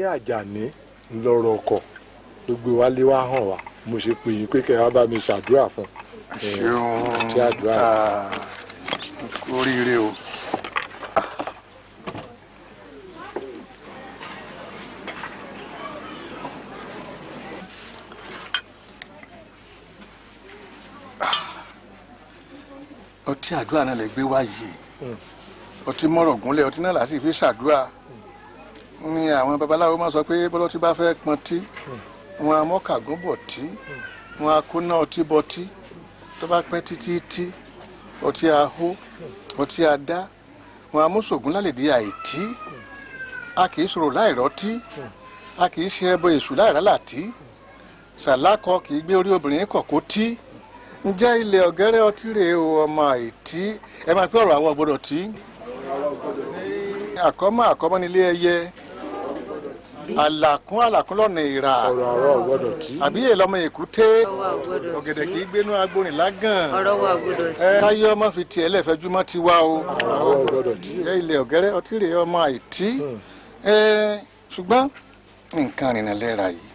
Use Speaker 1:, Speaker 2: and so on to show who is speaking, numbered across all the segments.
Speaker 1: yín Àjàní ńlọrọ̀ ọkọ̀ ló gbé wálé wá hàn wá mo ṣe pè yín pé kẹ́ wá bá mi ṣàdúrà fún
Speaker 2: ṣeun
Speaker 1: tí àdúrà
Speaker 2: oríire o. ọtí àdúrà náà lè gbé wá yìí ọtí mọ́rọ̀ gúnlẹ̀ ọtí náà là sì fi ṣàdúrà ní àwọn babaláwo máa sọ pé bọ́lọ́tí bá fẹ́ pọn tí wọn a mọ́kàgún bọ̀ tí wọn a kóná ọtí bọ tí tó bá pẹ́ títí tí ọtí ahó ọtí adá wọn a mú ṣògùn lálẹ́dí àìtí a kì í sọ̀rọ̀ láìrọ́tí a kì í ṣe ẹbọ èṣù láìrálàtí ṣàlákọ kì í gbé orí obìnrin kọ̀kọ́ tí ǹjẹ́ ilẹ̀ ọ̀gẹ́rẹ́ ọtí rèé o ọmọ àìtí ẹ máa pé ọ̀rọ̀ àwọn ọ̀gbọ́dọ̀ tí àkọ́mọ́ nílé ẹyẹ àlàkún lọ́nà ìrà
Speaker 1: ọ̀rọ̀ àwọn ọ̀gbọ́dọ̀ tí
Speaker 2: àbí èlò ọmọ èkúté ọ̀gẹ̀dẹ̀ kì í gbénú agbórin lágàn káyé ọmọ fi tiẹ̀ lẹ́fẹ̀ẹ́júmọ́ ti wá o
Speaker 1: ọ̀rọ̀ àwọn ọ̀gbọ́dọ̀ tí
Speaker 2: ilẹ̀ ọ̀gẹ́rẹ́ ọtí rèé ọmọ àìtí ṣùgbọ́n nǹkan rìnnà lẹ́ra yìí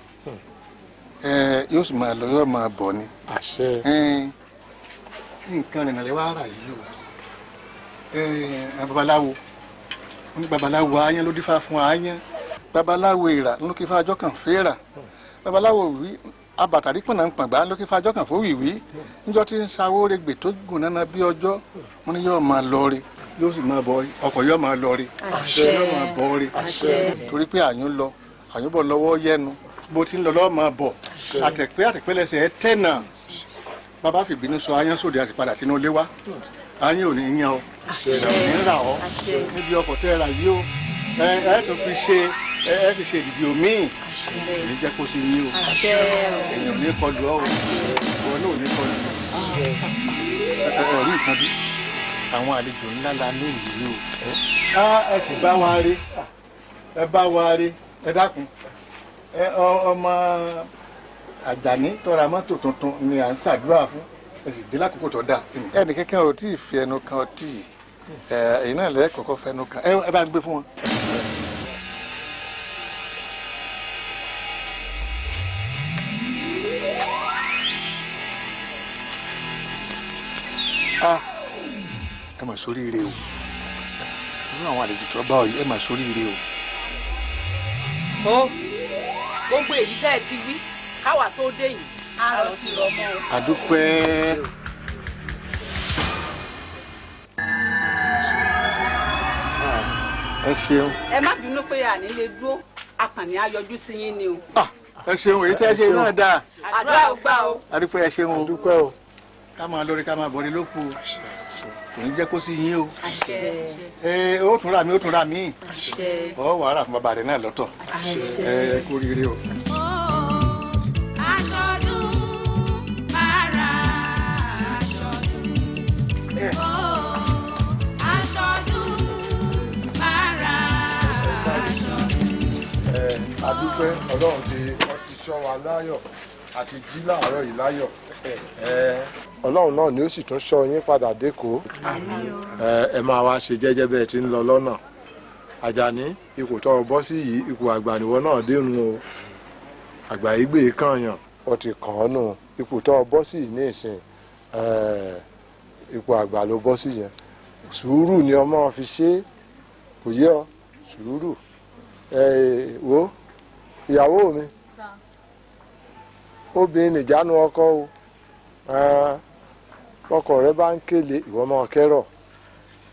Speaker 2: yóò sì máa lọ yóò máa bọ̀ ni nǹkan rìnnà lẹ́wọ́ ara yìí o babaláwo wọ́n ní babaláwo aáyán ló dífá fún aáyán babaláwo ìrà ló kí fún ajọ́ kan fẹ́ẹ́rà babaláwo wí abàtàrí pọ̀nà ń pọ̀ngbà ló kí fún ajọ́ kan fún wìwí níjọ́ tí ń sawó regbè tó gùn náná bí ọjọ́ wọ́n ní yóò máa lọ rí yóò sì máa bọ̀ rí ọkọ̀ yóò máa lọ rí yóò máa bọ̀ rí torí pé àyùn lọ àyùn bọ̀ lọ́wọ́ yẹnu bó ti ń lọ lọ́wọ́ máa bọ̀ àtẹ̀pẹ́ lẹ́sẹ̀ ẹ tẹ̀nà bàbá fìbínú sọ ayán sóde àti padà sínú ilé wa ayán ò ní yan ọ ò ní rà ọ níbi ọkọ̀ tẹ́ ra yìí o ẹ tó fi ṣe ẹ fi ṣe ìdìbò míì èyí jẹ́ kó ṣe yín o èyàn ò ní kọlù ọ o ìwọ náà ò ní kọlù rí nǹkan bí àwọn àlejò ńlá la ní ìlú o ẹ sì bá wa rí ẹ bá wa rí ẹ dákun ọmọ Àjàní tọra mọ́tò tuntun ni à ń ṣàdúrà fún ẹ sì dé lákòókò tó dáa ẹnì kankan ò tí ì fi ẹnu kan ọtí èyí náà lẹ́ẹ̀kọ̀ọ̀kan fẹnu kan ẹ bá gbé fún wọn. ẹ mà sóríire o nínú àwọn àlejò tó bá ọ yìí ẹ mà sóríire o.
Speaker 3: gbogbo èyí tẹ́ ẹ ti wí káwa tó dé yìí á lọ sí ọmọ o.
Speaker 2: àdúpẹ́. ẹ ṣeun.
Speaker 3: ẹ má bínú pé àní lè dúró akànnì ayọjú sí yín ni o.
Speaker 2: ẹ ṣeun èyí tẹ́ ẹ ṣe náà dáa.
Speaker 3: àdúrà ò gbà o.
Speaker 2: àdúpẹ́ ẹ ṣeun o.
Speaker 1: àdúpẹ́ o.
Speaker 2: ká máa lórí ká máa bọ̀ ní lókù o kò ní jẹ́ kó sí yín o. ó tún ra mi ó tún ra mi. ọ wàá rà fún bàbá rẹ náà lọ́tọ̀. kú rírì o.
Speaker 1: adúpẹ́ ọlọ́run ti ṣọ́ wa láyọ̀ àti jí láàárọ̀ yìí láyọ̀ ọlọ́run náà ni ó sì tún ṣọ́ yín padà dẹ́kọ̀ọ́ ẹ máa wá ṣe jẹ́jẹ́ bẹ́ẹ̀ tí ń lọ lọ́nà Àjàní ipò tó bọ́ sí yìí ipò àgbà níwọ náà dérun o àgbà yìí gbé kànyàn ó ti kàn án nù ipò tó bọ́ sí yìí ní ìsìn ipò àgbà ló bọ́ sí yẹn sùúrù ni ọmọ fi ṣe kò yé ọ sùúrù wo ìyàwó mi obìnrin nìjánu ọkọ o ọkọ rẹ bá ń kéle ìwọ máa kẹrọ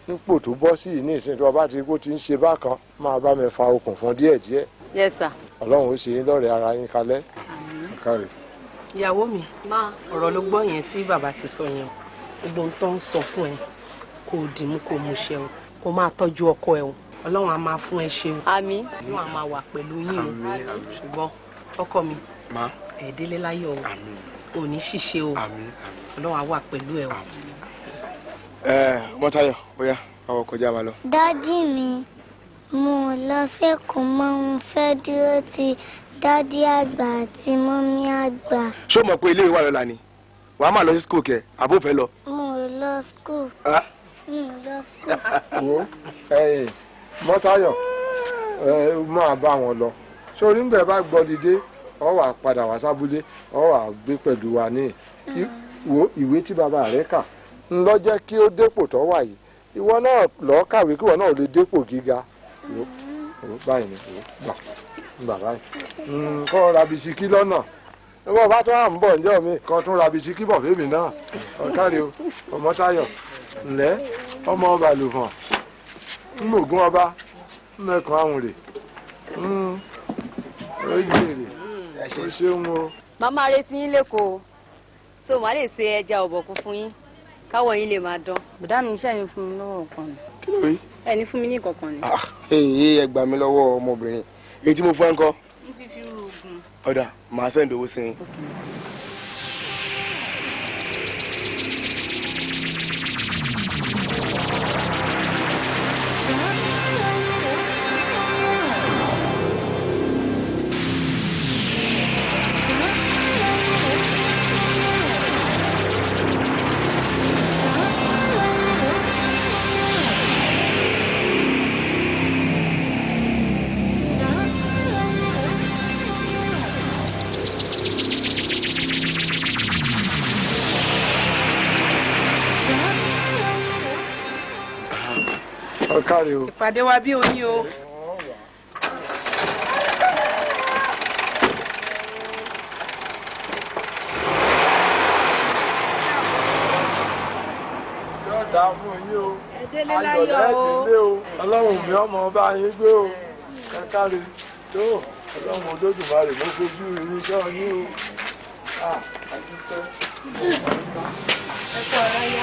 Speaker 1: nípò tó bọ́ sí yìí ní ìsìn tó bá ti kó ti ń ṣe bákan máa bá mi fa okùn fún díẹ̀díẹ̀.
Speaker 3: Yes sir.
Speaker 1: Ọlọ́run ó ṣe yín lọ́rẹ̀ẹ́ ara yín kalẹ̀. Káre.
Speaker 4: Ìyàwó mi ọ̀rọ̀ ló gbọ́ yẹn tí bàbá ti sọ yẹn gbogbo ohun tó ń sọ fún ẹ kó o dìímú kó o mú ṣe o kó o máa tọ́jú ọkọ ẹ o Ọlọ́run á máa fún ẹ ṣe o.
Speaker 3: Àmín.
Speaker 4: Ọlọ́run á máa wà pẹ̀lú yín o ṣùgbọ́n ọkọ mi ẹ̀ẹ́dẹ́lẹ́ láyọ̀ o ò ní ṣìṣe o Ọlọ́run á wà pẹ̀lú ẹ o.
Speaker 2: Mọ́táyọ̀ bóyá àwọn kọjá máa lọ.
Speaker 5: Dádì mi mo lọ fẹ́kọ̀ọ́ mọ́ ń fẹ́ dúró ti dádì àgbà àti mọ́mí àgbà.
Speaker 2: ṣé o mọ̀ pé ilé ìwà lọ́la ni wàá máa lọ sí skul kẹ àbó fẹ́ lọ.
Speaker 5: mo lọ skul.
Speaker 1: Mọ́táyọ̀ máa bá wọn lọ sórí ń bẹ̀ bá gbọ́dìdé ọ wà padà wá sábúlé ọ wà gbé pẹ̀lú wa ní ìwé tí bàbá rẹ̀ kà ń lọ jẹ́ kí ó dépò tó wà yìí ìwọ náà lọ́ọ́ kàwé kí ìwọ náà lè dépò gíga báyìí ni gbà báyìí kọ́ ra bisikí lọ́nà ìwọ bá tó à ń bọ̀ ǹjẹ́ mi kan tún ra bisikí bọ̀ fèmí náà ọ̀kárí o ọmọ Táyọ̀ ǹlẹ́ ọmọ ọba lùfọ̀n ńmọ̀gún ọba mẹ́kan àwọn rè ó jèrè ó ṣeun o.
Speaker 6: màmá retí yín lẹ́kọ̀ọ́ so màá lè ṣe ẹja ọ̀bọ̀kún fún yín káwọ̀ yín lè máa dán.
Speaker 7: bùdá mi iṣẹ́ yín fún mi lọ́wọ́ kan ni.
Speaker 8: kí ló rí.
Speaker 7: ẹni fún mi ní kankan ni.
Speaker 8: ẹ gbà mí lọ́wọ́ ọmọbìnrin èyí tí mo fún ẹ ń kọ́.
Speaker 7: n ti fi oògùn.
Speaker 8: ọ̀dà màá sẹ́ǹdì owó sí i.
Speaker 1: ọ̀kárí o.
Speaker 4: ìpàdé wa bí oyin o.
Speaker 1: yóò dáa fún yín o.
Speaker 4: ẹdẹlẹ láyọ̀
Speaker 1: o. ọlọ́run mi ọmọ ọba yín gbé o. ọ̀kárí tó ọlọ́run Olódùmarè ló fojú yín sọ yín o. àdúgbò.
Speaker 4: ẹ̀kọ́ ara yá.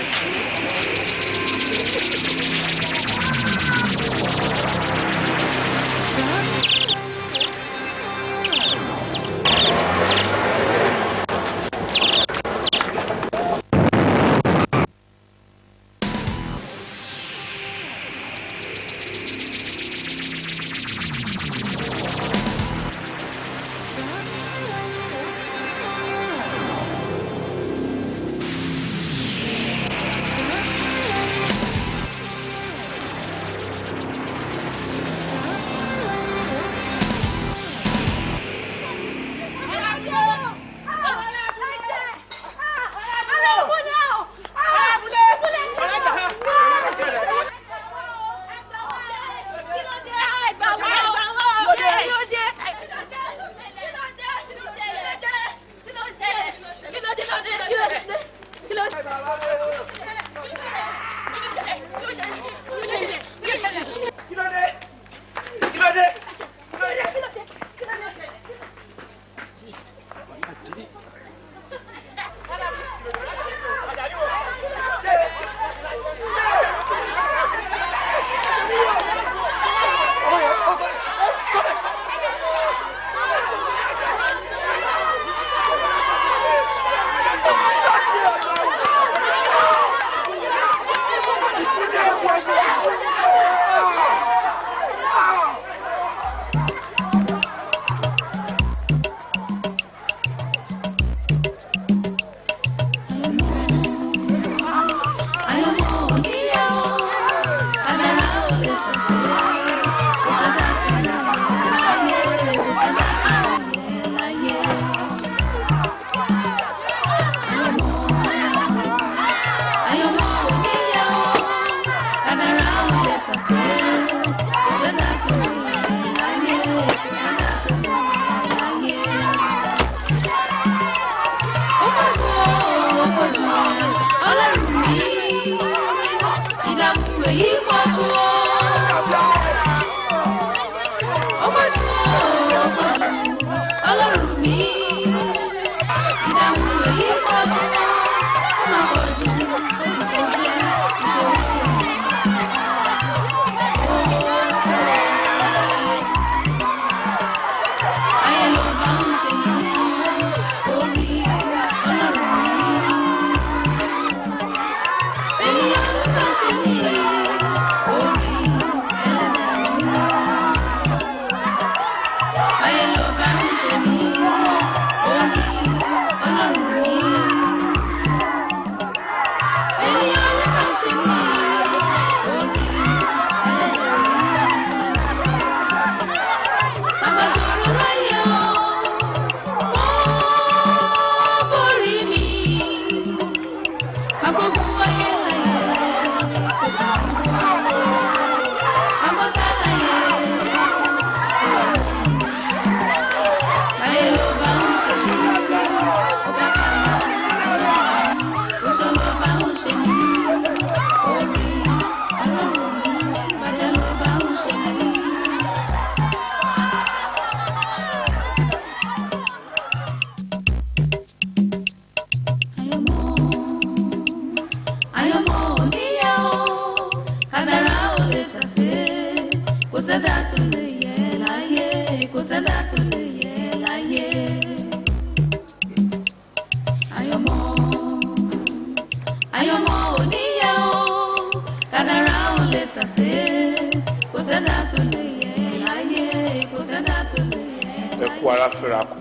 Speaker 9: ara fẹ́ra kù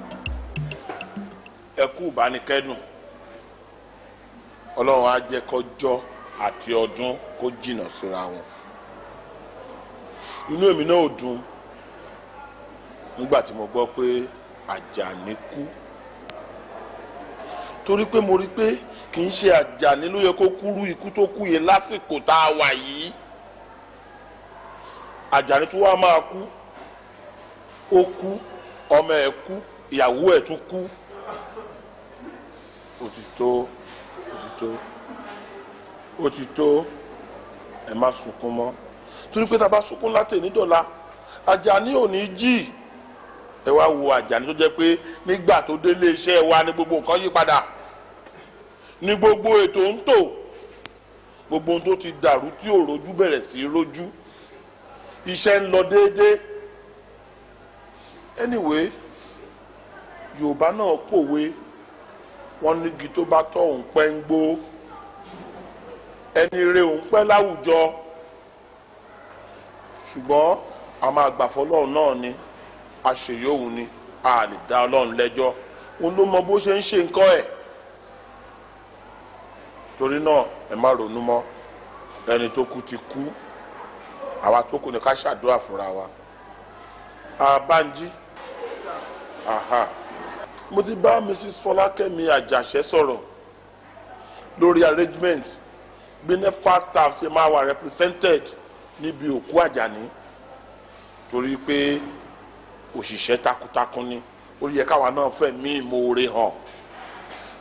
Speaker 9: ẹ kú ìbánikẹ́dùn ọlọ́run á jẹ́ kọjọ́ àti ọdún kó jìnnà síra wọn inú èmi náà ò dùn nígbà tí mo gbọ́ pé Àjàní kú torí pé mo rí pé kì í ṣe Àjàní ló yẹ kó kúrú ikú tó kú yẹn lásìkò tá a wà yìí Àjàní tó wá máa kú ó kú ọmọ ẹ̀ kú ìyàwó ẹ̀ tún kú ó ti tó ẹ má sunkún mọ́ torí pé tá a bá sunkún látẹ̀ nídọ̀la Àjàní ò ní jí ẹ wá wo Àjàní tó jẹ́ pé nígbà tó délé iṣẹ́ wa ní gbogbo nǹkan yí padà ní gbogbo ètò ń tò gbogbo ohun tó ti dàrú tí ò rojú bẹ̀rẹ̀ sí rojú iṣẹ́ ń lọ déédéé anyway Yorùbá náà pòwe wọ́n nígi tó bá tọ́ òun pẹ́ ń gbó ẹni rẹ̀ òun pẹ́ láwùjọ ṣùgbọ́n a máa gbà fọ́lọ́run náà ni àṣeyọ̀hún ni a lè dá Ọlọ́run lẹ́jọ́ òun ló mọ bó ṣe ń ṣe nǹkan ẹ̀ torí náà ẹ má ronú mọ́ ẹni tó kú ti kú àwa tó kù ní ká ṣàdúrà fúnra wa Bánjí mo ti bá Mrs. Fọlákẹ́mi Àjàṣẹ́ sọ̀rọ̀ lórí arrangement bí NEPA staff ṣe máa wà represented níbi òkú Àjàní torí pé òṣìṣẹ́ takuntakun ni ó yẹ káwa náà fẹ́ mí ìmoore hàn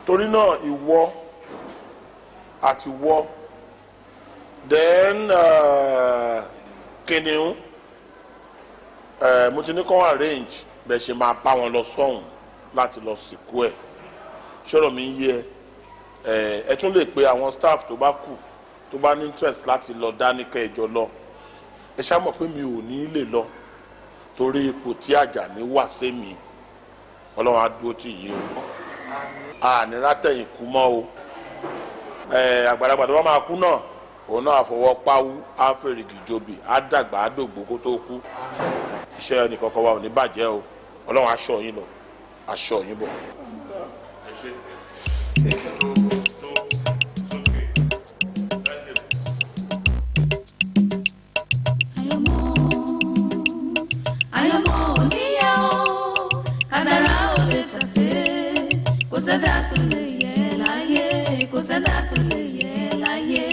Speaker 9: torí náà ìwọ àti wọ then kìnìún mo ti ní kọ́ arrange bẹ́ẹ̀ ṣe máa bá wọn lọ sọ́hùn láti lọ sìnkú ẹ̀ ṣọ́rọ̀ mi ń yé ẹ tún lè pe àwọn staff tó bá kù tó bá ní interest láti lọ dáníkẹ́ ìjọ lọ ẹ ṣá mọ̀ pé mi ò ní lè lọ torí ipò tí Àjàní wà sẹ́mi Ọlọ́run á dúró tì yí o ànírà tẹ̀yìn kú mọ́ o àgbàlagbà tó bá máa kú náà òun náà àfọwọ́ páwú á fèrègì jobi á dàgbà á dògbò kó tó kú iṣẹ́ ẹnì kọ̀ọ̀kan wa ò ní bàjẹ́ o Ọlọ́run aṣọ yín lọ aṣọ yín bọ̀.
Speaker 10: àyànmọ́ oníyà o kádàrá ò lè tàsé kò sẹ́dá tó lè yẹ láyé kò sẹ́dá tó lè yẹ láyé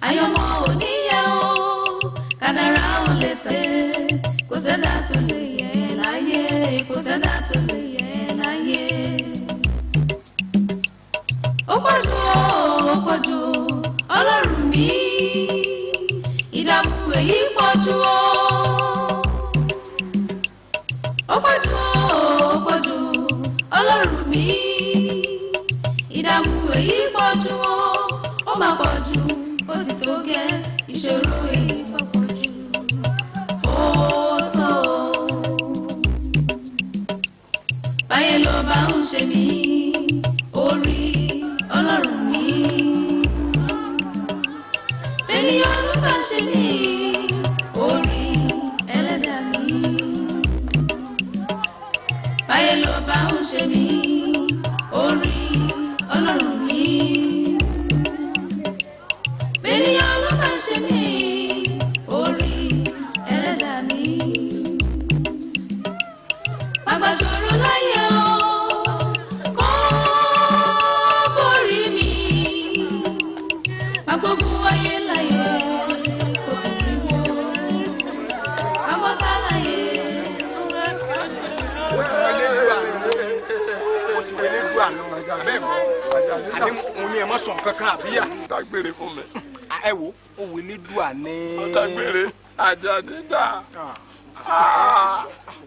Speaker 10: àyànmọ́ oníyà o kádàrá ò lè tàsé kò sẹ́dá tó lè yẹ láyé kò sẹ́dá tó lè yẹ láyé ó pọ̀jù Ọlọ́run mi ìdààmú èyí pọ̀jù ó pọ̀jù Ọlọ́run mi ìdààmú èyí pọ̀jù ó máa pọ̀jù ó ti tó gẹ́ ìṣòro èyí pọ̀jù ó tó báyé ló bá ń ṣe mí orí Ọlọ́run mi ènìyàn ló bá ṣe mí orí Ẹlẹ́dàá mi báyé ló bá ń ṣe mí orí Ọlọ́run mi ènìyàn ló bá ṣe mí orí Ẹlẹ́dàá mi bàbá ṣòro láyé o kó borí mi gbogbo ayé láyé kò borí wọn àbọ̀tá láyé.
Speaker 11: ó ti wọlé dùn àná bẹ́ẹ̀ kọ́ àní mo ní ẹ mọ́ sọ̀n kankan àbíyá.
Speaker 9: dágbére fún mi.
Speaker 11: ẹ wo ó wọlé dùn àná.
Speaker 9: ó dágbére Àjàní dà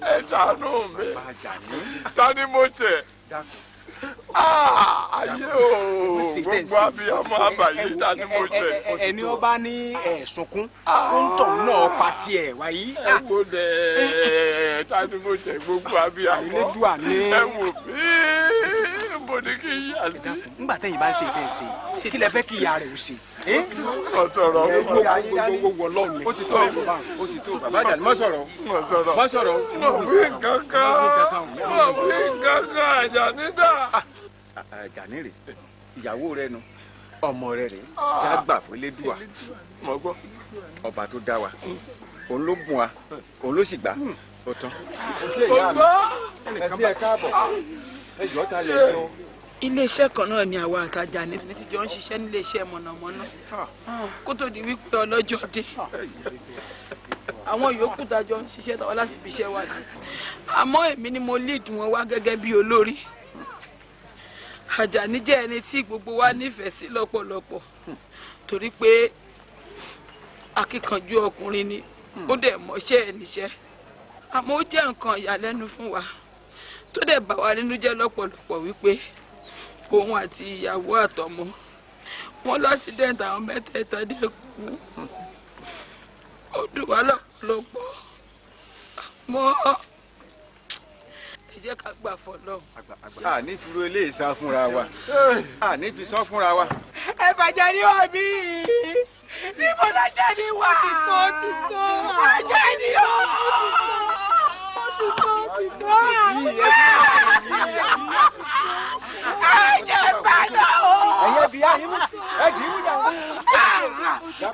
Speaker 9: ẹ ṣàánú mi tani mo ṣe ayé o gbogbo abiyamọ abayé tani mo ṣe.
Speaker 11: ẹni ọba ní ẹ̀sùnkún ó ń tọ̀ náà pa tiẹ̀ wáyé.
Speaker 9: ẹ wo dẹ tani mo ṣe gbogbo abiyamọ ẹ wò mí bó ni kí n yà sí.
Speaker 11: nígbà tẹ́yìn bá ń ṣe ìfẹ́ ṣe kí lẹ fẹ́ kí ìyá rẹ̀ ó ṣe.
Speaker 1: Mo sọ̀rọ̀.
Speaker 11: Gbogbo Ọlọ́run ni. Ó ti tó bàbá. Ó ti tó bàbá Àjàní má sọ̀rọ̀. Má sọ̀rọ̀.
Speaker 1: Mo fi kankan Àjàní dà.
Speaker 11: Àjàní rè ìyàwó rẹ nu ọmọ rẹ rè já gbà fún Elédùà.
Speaker 1: Mo gbọ́.
Speaker 11: Ọba tó dá wa òun ló bùn wa òun ló sì gbà ó tán. Ẹ sí ẹ káàbọ̀ ẹ jọ́ ta lè ní o.
Speaker 12: Iléeṣẹ́ kan náà ni àwa àtajà ní tíjọ ń ṣiṣẹ́ níléeṣẹ́ mọ̀nàmọ́ná kó tó di wípé ọlọ́jọ́ dé àwọn yòókù tájọ ń ṣiṣẹ́ tàwa láti fi iṣẹ́ wa ni àmọ́ èmi ni mo lead wọn wá gẹ́gẹ́ bí olórí. Àjàní jẹ́ ẹni tí gbogbo wa nífẹ̀ẹ́ sí lọ́pọ̀lọpọ̀ torí pé akíkanjú ọkùnrin ni ó dẹ̀ mọṣẹ́ ẹ̀ níṣẹ́ àmọ́ ó jẹ́ nǹkan ìyàlẹ́nu fún wa tó dẹ̀ bà wá nínú jẹ́ lọ́pọ̀lọpọ̀ wípé òun àti ìyàwó àtọmọ wọn lásìdẹ́ǹtì àwọn mẹ́tẹ̀ẹ̀ta dé kú ó dùn wá lọ́pọ̀lọpọ̀ àmọ́ ẹ jẹ́ ká gbà fọlọ́.
Speaker 11: a ní ìfúró ilé ìsá fúnra wa a ní fi sán fúnra wa.
Speaker 12: ẹ fàjà ní ọ̀bí níbo lájà ní wà. ó ti tó àjà ní ọ̀. ó ti tó ẹ jẹ́ gbàdá o.
Speaker 11: ẹ̀yẹ́ bí a yín ẹ dì í mú jà.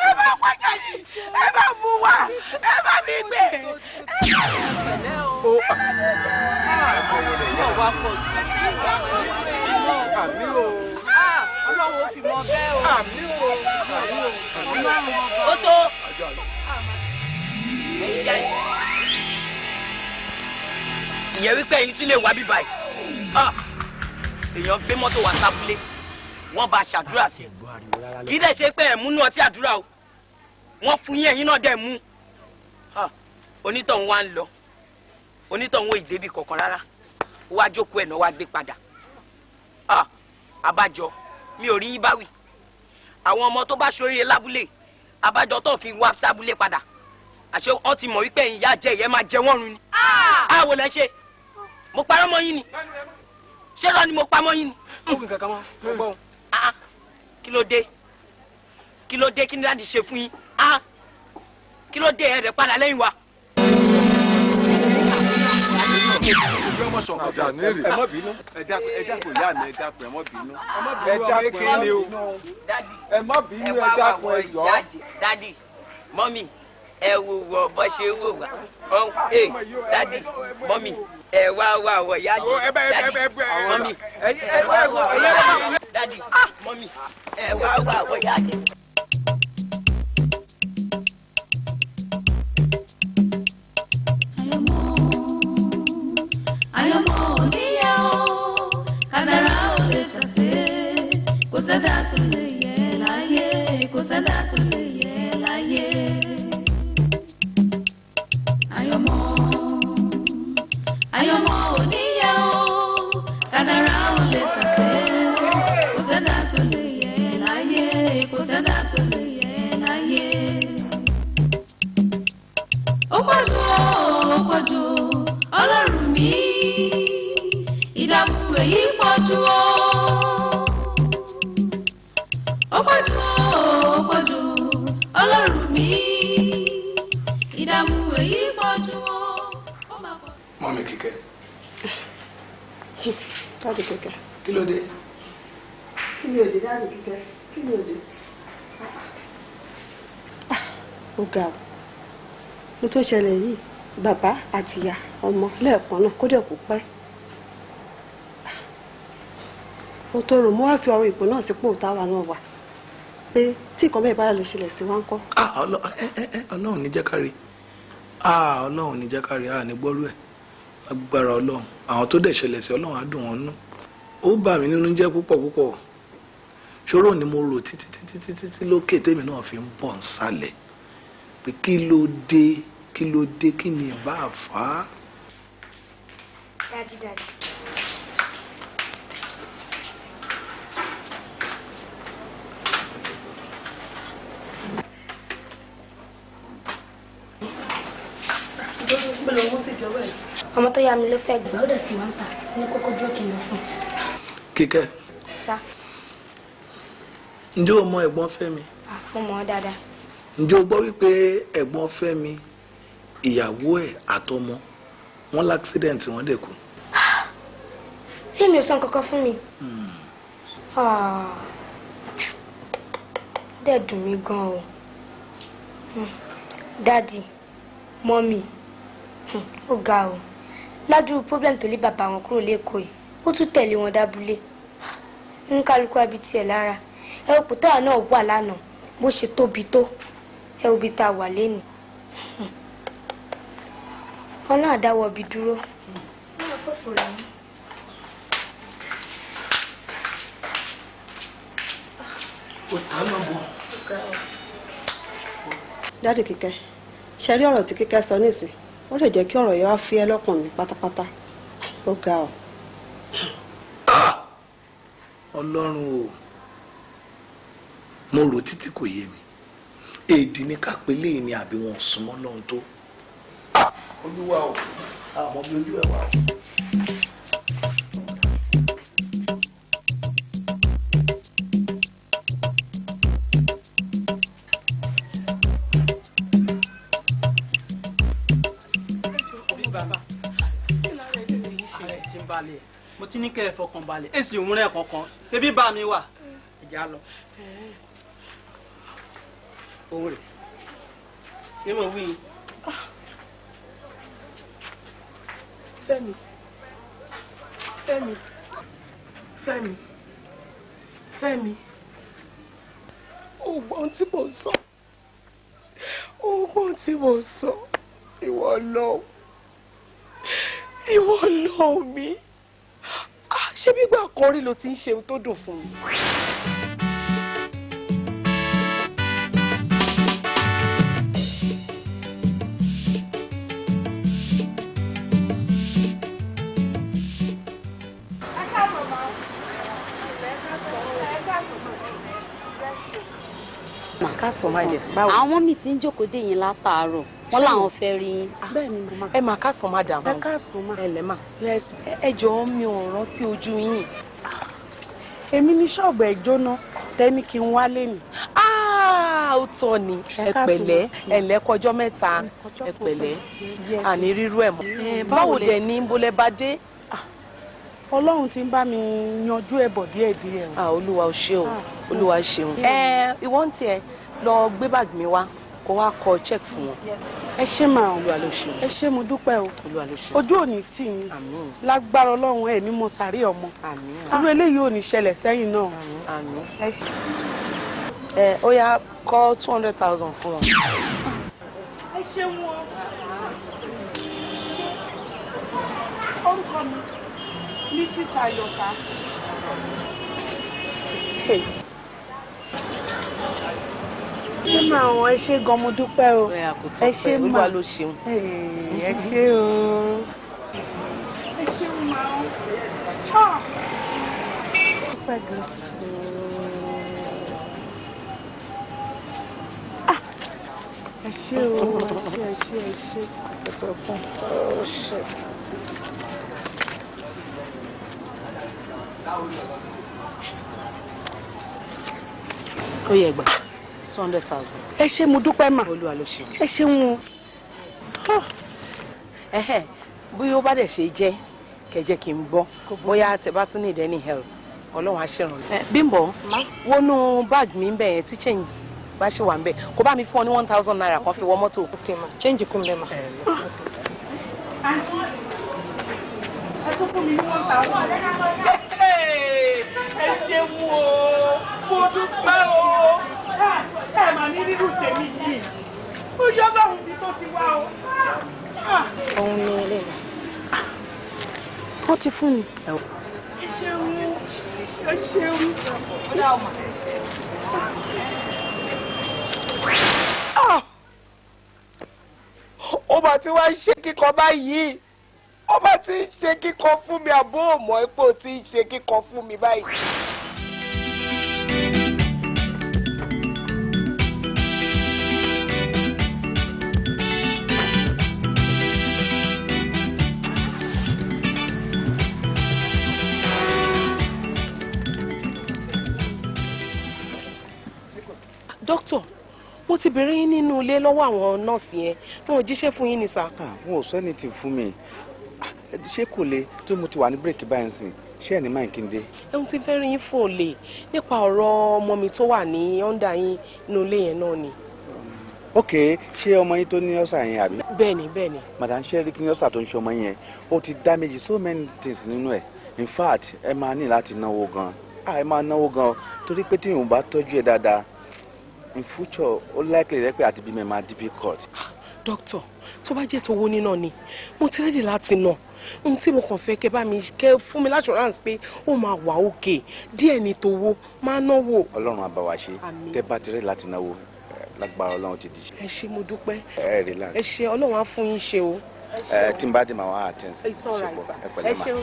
Speaker 12: ẹ bá pàjá ní ẹ bá mú wa ẹ bá mi gbé.
Speaker 3: Wá pọ̀ jù.
Speaker 11: Àmì o.
Speaker 3: Ọlọ́run ó fi mọ bẹ́ẹ̀ o.
Speaker 11: Àmì o.
Speaker 3: Ó tó.
Speaker 13: Ìyẹn wípé ẹ̀yin tí lè wá bí báyìí. Èèyàn gbé mọ́tò wá sábúlé. Wọ́n bá ṣàdúrà sí. Kì í dẹ̀ ṣe pé ẹ̀ múnú ọtí àdúrà o. Wọ́n fún yín ẹ̀yin náà dẹ̀ mú. Onítọ̀hún wá ń lọ. Onítọ̀hún ò ì débi kankan rárá. Wá jókòó ẹ̀ náà wá gbé padà. Abájọ mi ò rí yín báwì. Àwọn ọmọ tó bá ṣoríire lábúlé abájọ tó fi wá sábúlé padà. Àṣé wọ́n ti mọ̀ wípé ìyá jẹ ìyẹn máa jẹ wọ́n run ni. Àwo lẹ ṣe mo parọ́ mọ́ yín ni ṣé lọ ni mo pa mọ́ yín ni.
Speaker 11: Mo fi kankan mọ́ mo gbọ́.
Speaker 13: Kí ló dé kí ló dé kí ni láti ṣe fún yín kí ló dé ẹ̀rẹ̀ padà lẹ́yìn wa.
Speaker 11: Ẹ má bínú ẹ dákun ìyá mi ẹ dákun ẹ má bínú ẹ má bínú ẹ dákun ẹ yọ.
Speaker 13: Dádì mọ́mì ẹ wò wọ bọ́ ṣe wò wá dádì mọ́mì ẹ wá wá wọ yájì mọ́mì ẹ wá wá wọ yájì dádì mọ́mì ẹ wá wá wọ yájì.
Speaker 10: àyànmọ́ oníyẹ o kádàrá ò lè tàsé kò sẹ́dá tó lè yẹ láyé kò sẹ́dá tó lè yẹ láyé. àyànmọ́ oníyẹ o kádàrá ò lè tàsé kò sẹ́dá tó lè yẹ láyé kò sẹ́dá tó lè yẹ láyé. ó pọ̀jù ọlọ́run mi ìdààmú èyí pọ̀jù ó pọ̀jù ọlọ́run mi ìdààmú èyí pọ̀jù
Speaker 2: Mọ́mí Kíkẹ́.
Speaker 4: Dáàdì Kíkẹ́.
Speaker 2: Kí ló dé?
Speaker 4: Kí ni òde Dáàdì Kíkẹ́? Kí ni òde? Ó ga o. Mo tó ṣẹlẹ̀ yìí, bàbá àti ìyá ọmọ lẹ́ẹ̀kan náà kódà kò pẹ́. Ó tó rò mo wá fi ọ̀rọ̀ ìpò náà sípò táwa náà wà. Pé tí nǹkan bẹ́ẹ̀ bá lè ṣẹlẹ̀ sí wa ń kọ́.
Speaker 14: Ọlọ́run ní jẹ́ ká rí. Ọlọ́run ní jẹ́ ká rí ní gbọ́rú ẹ̀. Agbára Ọlọ́run àwọn tó dẹ̀ ṣẹlẹ̀ sí Ọlọ́run á dùn wọ́n nú. Ó bà mí nínú jẹ́ púpọ̀ púpọ̀. Ṣòro ni mo rò títí lókè tèmi náà fi ń bọ̀ nsàlẹ̀. Pé kí ló dé kí ni ìbá fà á.
Speaker 5: Daddy. Ọmọ tó yá mi ló fẹ́ gbọ́. Ó dẹ̀ sì wá ń tà ní kókó dúró kí n lọ fún.
Speaker 14: Kíkẹ́.
Speaker 5: Sá.
Speaker 14: Ǹjẹ́ o mọ ẹ̀gbọ́n Fẹ́mi?
Speaker 15: Mo mọ̀ ọ́ dáadáa.
Speaker 14: Ǹjẹ́ o gbọ́ wípé ẹ̀gbọ́n Fẹ́mi ìyàwó ẹ̀ àtọmọ wọn l'accident wọ́n dẹ̀ kú?
Speaker 15: Fẹ́mi ò sọ nǹkan kan fún mi. Dẹ̀ dùn mí gan o. Dádì, mọ́mì, ó ga o. Ládùúgbò problem tó lé bàbá wọn kúrò lẹ́kọ̀ọ́ yìí, ó tún tẹ̀lé wọn dábúlé. Ń kálukú abi tiẹ̀ lára. Ẹ òpó táwa náà wà lánàá bó ṣe tóbi tó. Ẹ òbí tá a wà lénìí. Ọlọ́run àdáwọ̀ bí dúró.
Speaker 16: Dáàdì Kíkẹ́, ṣe rí ọ̀rọ̀ tí Kíkẹ́ sọ nísìn, ó lè jẹ́ kí ọ̀rọ̀ yẹn wá fi ẹ́ lọ́kàn mi pátápátá. Ó ga ọ́.
Speaker 14: Ọlọ́run o, mo rò títí kò yé mi. Èdè ní kápẹ́lẹ́ ni àbí wọn súnmọ́ lọ́hùn tó. Olúwa o, àmọ́ bí ojú ẹ̀ wà o.
Speaker 17: Mo ti ní kẹ́ ẹ fọkàn balẹ̀ èsì òun rẹ̀ kankan ebi bá mi wà ìjà lọ. Òun rẹ̀ kí mo wí.
Speaker 4: Fẹ́mi, Fẹ́mi, Fẹ́mi, Fẹ́mi. Ògbọ́n tí mo sọ, ògbọ́n tí mo sọ, ìwọ lọ mi. Ṣé gbígbà kan rí ló ti ń ṣe ohun tó dùn fún mi?
Speaker 7: Àwọn mi ti ń jókòó dé yín látàárọ̀ wọ́n làwọn fẹ́ rí yín.
Speaker 4: Ẹ máa kásán madam.
Speaker 16: Ẹ káàsán ma.
Speaker 4: Ẹ lẹ́ mà. Ẹ jọ̀ọ́ mi ò rántí ojú yín.
Speaker 16: Èmi ní ṣọ́ọ̀bù ẹ̀ jóná tẹ́ni kí n wálé ni.
Speaker 4: Ó tọ́ ni. Ẹ pẹ̀lẹ́, ẹ lẹ́kọjọ́ mẹ́ta. Ẹ pẹ̀lẹ́, àní rírú ẹ̀ mọ́. Báwo dẹ̀ ní bólẹ́ bá dé?
Speaker 16: Ọlọ́run ti ń bá mi yanjú ẹ̀bọ̀ díẹ̀díẹ̀ o.
Speaker 4: Olúwa ò ṣe o, Olúwa ṣeun. Ìwọ ń tiẹ̀ lọ gbé báàgì mi wá kó wá kọ check fún wọn.
Speaker 16: Ẹ ṣé máa o.
Speaker 4: Olúwa ló ṣeun.
Speaker 16: Ẹ ṣé mo dúpẹ́ o.
Speaker 4: Olúwa ló ṣeun.
Speaker 16: Ojú òní tì yín. Lágbára Ọlọ́run ẹ̀ ní mo sàárè ọmọ. Irú eléyìí ò ní ṣẹlẹ̀ sẹ́yìn náà.
Speaker 4: Àmín. Ó yá kọ 200,000 fún wọn.
Speaker 16: Ẹ ṣé wọn. Orúkọ mi Mrs. Ayoka. Ṣé máa wọn ẹ ṣé gan mo dúpẹ́ o. Ẹ ṣé máa.
Speaker 4: Olúwa ló ṣeun.
Speaker 16: Ẹ ṣé o. Ẹ ṣé máa. Dúpẹ́ gan. Ẹ ṣé o. Ẹ ṣé. Oh shit.
Speaker 4: Ó yẹ gbà 200,000.
Speaker 16: Ẹ ṣé mo dúpẹ́ mà.
Speaker 4: Olúwa ló ṣeun.
Speaker 16: Ẹ ṣé wọn.
Speaker 4: Bóyá ó bá dẹ̀ ṣe jẹ́ kẹjẹ́ kí n gbọ́ bóyá tẹ bá tún need any help Ọlọ́run á ṣèrànlọ́. Bímbọ́ wọnú báàgì mi ń bẹ̀ yẹn tí change bá ṣe wà ń bẹ̀ kó bá mi fún ọ ní 1,000 naira kan fi wọ mọ́tò. Change kún bẹ́ẹ̀ mà.
Speaker 16: Àǹtí ẹ tó fún mi ní 1,000. Ẹ ṣé mú o mo dúpẹ́ o. Ẹ mà ní rírù tèmi yìí ó yọ lọ́hùn bí tó ti wá o.
Speaker 7: Òun ni eléyìí.
Speaker 16: Ó ti fún mi.
Speaker 7: Ẹ ṣeun.
Speaker 16: Ẹ ṣeun.
Speaker 4: Ó bá ti wá ṣe kíkọ báyìí. Ó bá ti ń ṣe kíkọ fún mi àbó òmò ipò tí ń ṣe kíkọ fún mi báyìí. dókítà mo ti bèrè yín nínú ilé lọ́wọ́ àwọn nọ́ọ̀sì yẹn wọn ò jíṣẹ́ fún yín ni sà.
Speaker 11: wọn ò sọ anything fún mi ṣé kò le tó mo ti wà ní bírèkì báyìí sìn ṣé ẹ̀ ní máa kí n dé.
Speaker 4: ẹ̀hún ti fẹ́ rí yín fún òòlè nípa ọ̀rọ̀ ọmọ mi tó wà ní ọ́ndà yín nínú ilé yẹn náà ni.
Speaker 11: ok ṣé ọmọ yín tó ní ọ́sà yẹn àbí.
Speaker 4: bẹ́ẹ̀ni.
Speaker 11: madam sherry kí ni ọ́sà tó ń ṣe ọmọ yẹn ó ti damage so many things nínú ẹ̀ in fact ẹ máa ní láti náwó gan ẹ máa náwó gan torí pé tí yòówù bá tọ́jú ẹ dáadáa in future ó likely rẹ pé àti bímọ ẹ máa difficult.
Speaker 4: doctor tó bá jẹ́ tówó níná ni mo ti ready láti ná ohun tí mo kàn fẹ́ kẹ́ bá mi kẹ́ fún mi l'assurance pé ó máa wà òkè díẹ̀ ní tówó máa náwó.
Speaker 11: ọlọ́run á bá wa ṣe tẹ́ bá ti ready láti náwó lágbára ọlọ́run ti di.
Speaker 4: ẹ ṣé mo dúpẹ́
Speaker 11: relax.
Speaker 4: ẹ ṣé ọlọ́run á fún yín ṣe o.
Speaker 11: tí n bá dé màá wá àtẹ̀sí. ẹ pẹ̀lẹ́
Speaker 4: ṣé o.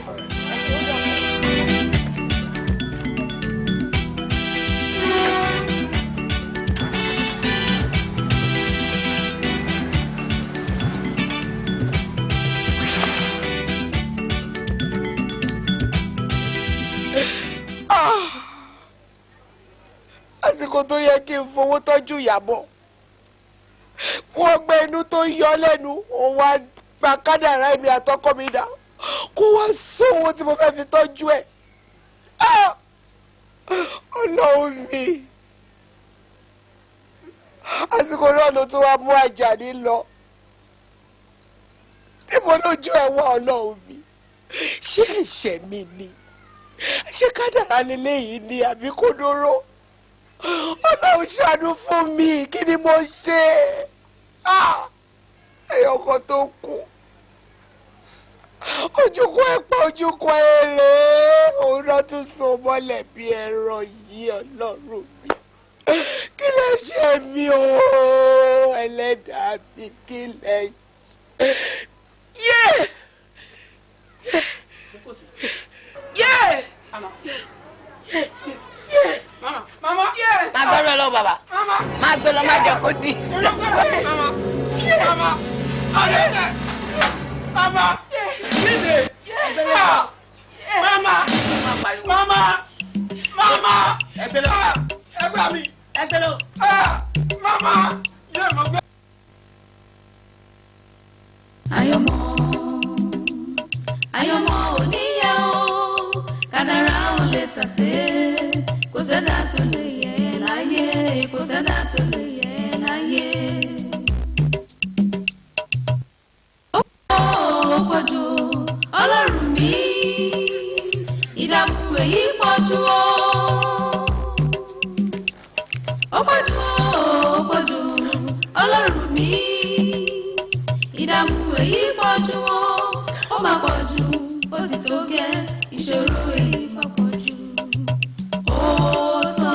Speaker 16: àsìkò tó yẹ kí n fowó tọ́jú Ìyábọ̀ fún ọgbẹ́ inú tó ń yọ lẹ́nu òun wá gba kádàrá èmi àtọkọ mi dà kó wá sówó tí mo fẹ́ fi tọ́jú ẹ̀. Ọlọ́run mi àsìkò náà ló tún wá mú Àjàní lọ níbo lójú ẹ̀ wá Ọlọ́run mi ṣé ẹ̀ṣẹ̀ mi ni ṣé kádàrá lélẹ́yìí ni àbí kó dóró. Ọlọ́run ṣàánú fún mi kí ni mo ṣe ẹyọkan tó kù ojúkọ ẹ̀pọ̀ ojúkọ èrè òun náà tún so mọ́lẹ̀ bí ẹ̀rọ yìí Ọlọ́run mi kí lẹ ṣe mí o ẹlẹ́dàá mi kí lẹ ṣe.
Speaker 12: Mama.
Speaker 13: Má gbọ́dọ̀ lọ bàbá. Má gbé lọ má jẹ́ kó di.
Speaker 12: Mama. Ọ̀rẹ́ Mama. Yéde. Mama.
Speaker 13: Ẹgbẹ́ lọ.
Speaker 12: Ẹgbẹ́ mi.
Speaker 13: Ẹgbẹ́ lọ.
Speaker 12: Mama. Yé mo gbé.
Speaker 10: Àyànmọ́ oníyẹ o kádàrá ò lè tàsé kò sẹ́dá tó lè yẹ láyé kò sẹ́dá tó lè yẹ láyé. Ó pọ̀jù Ọlọ́run mi ìdààmú èyí pọ̀jù o. Ó pọ̀jù Ọlọ́run mi ìdààmú èyí pọ̀jù o. Ó máa pọ̀jù ó ti tó gẹ́ ìṣòro èyí máa pọ̀jù ó tó.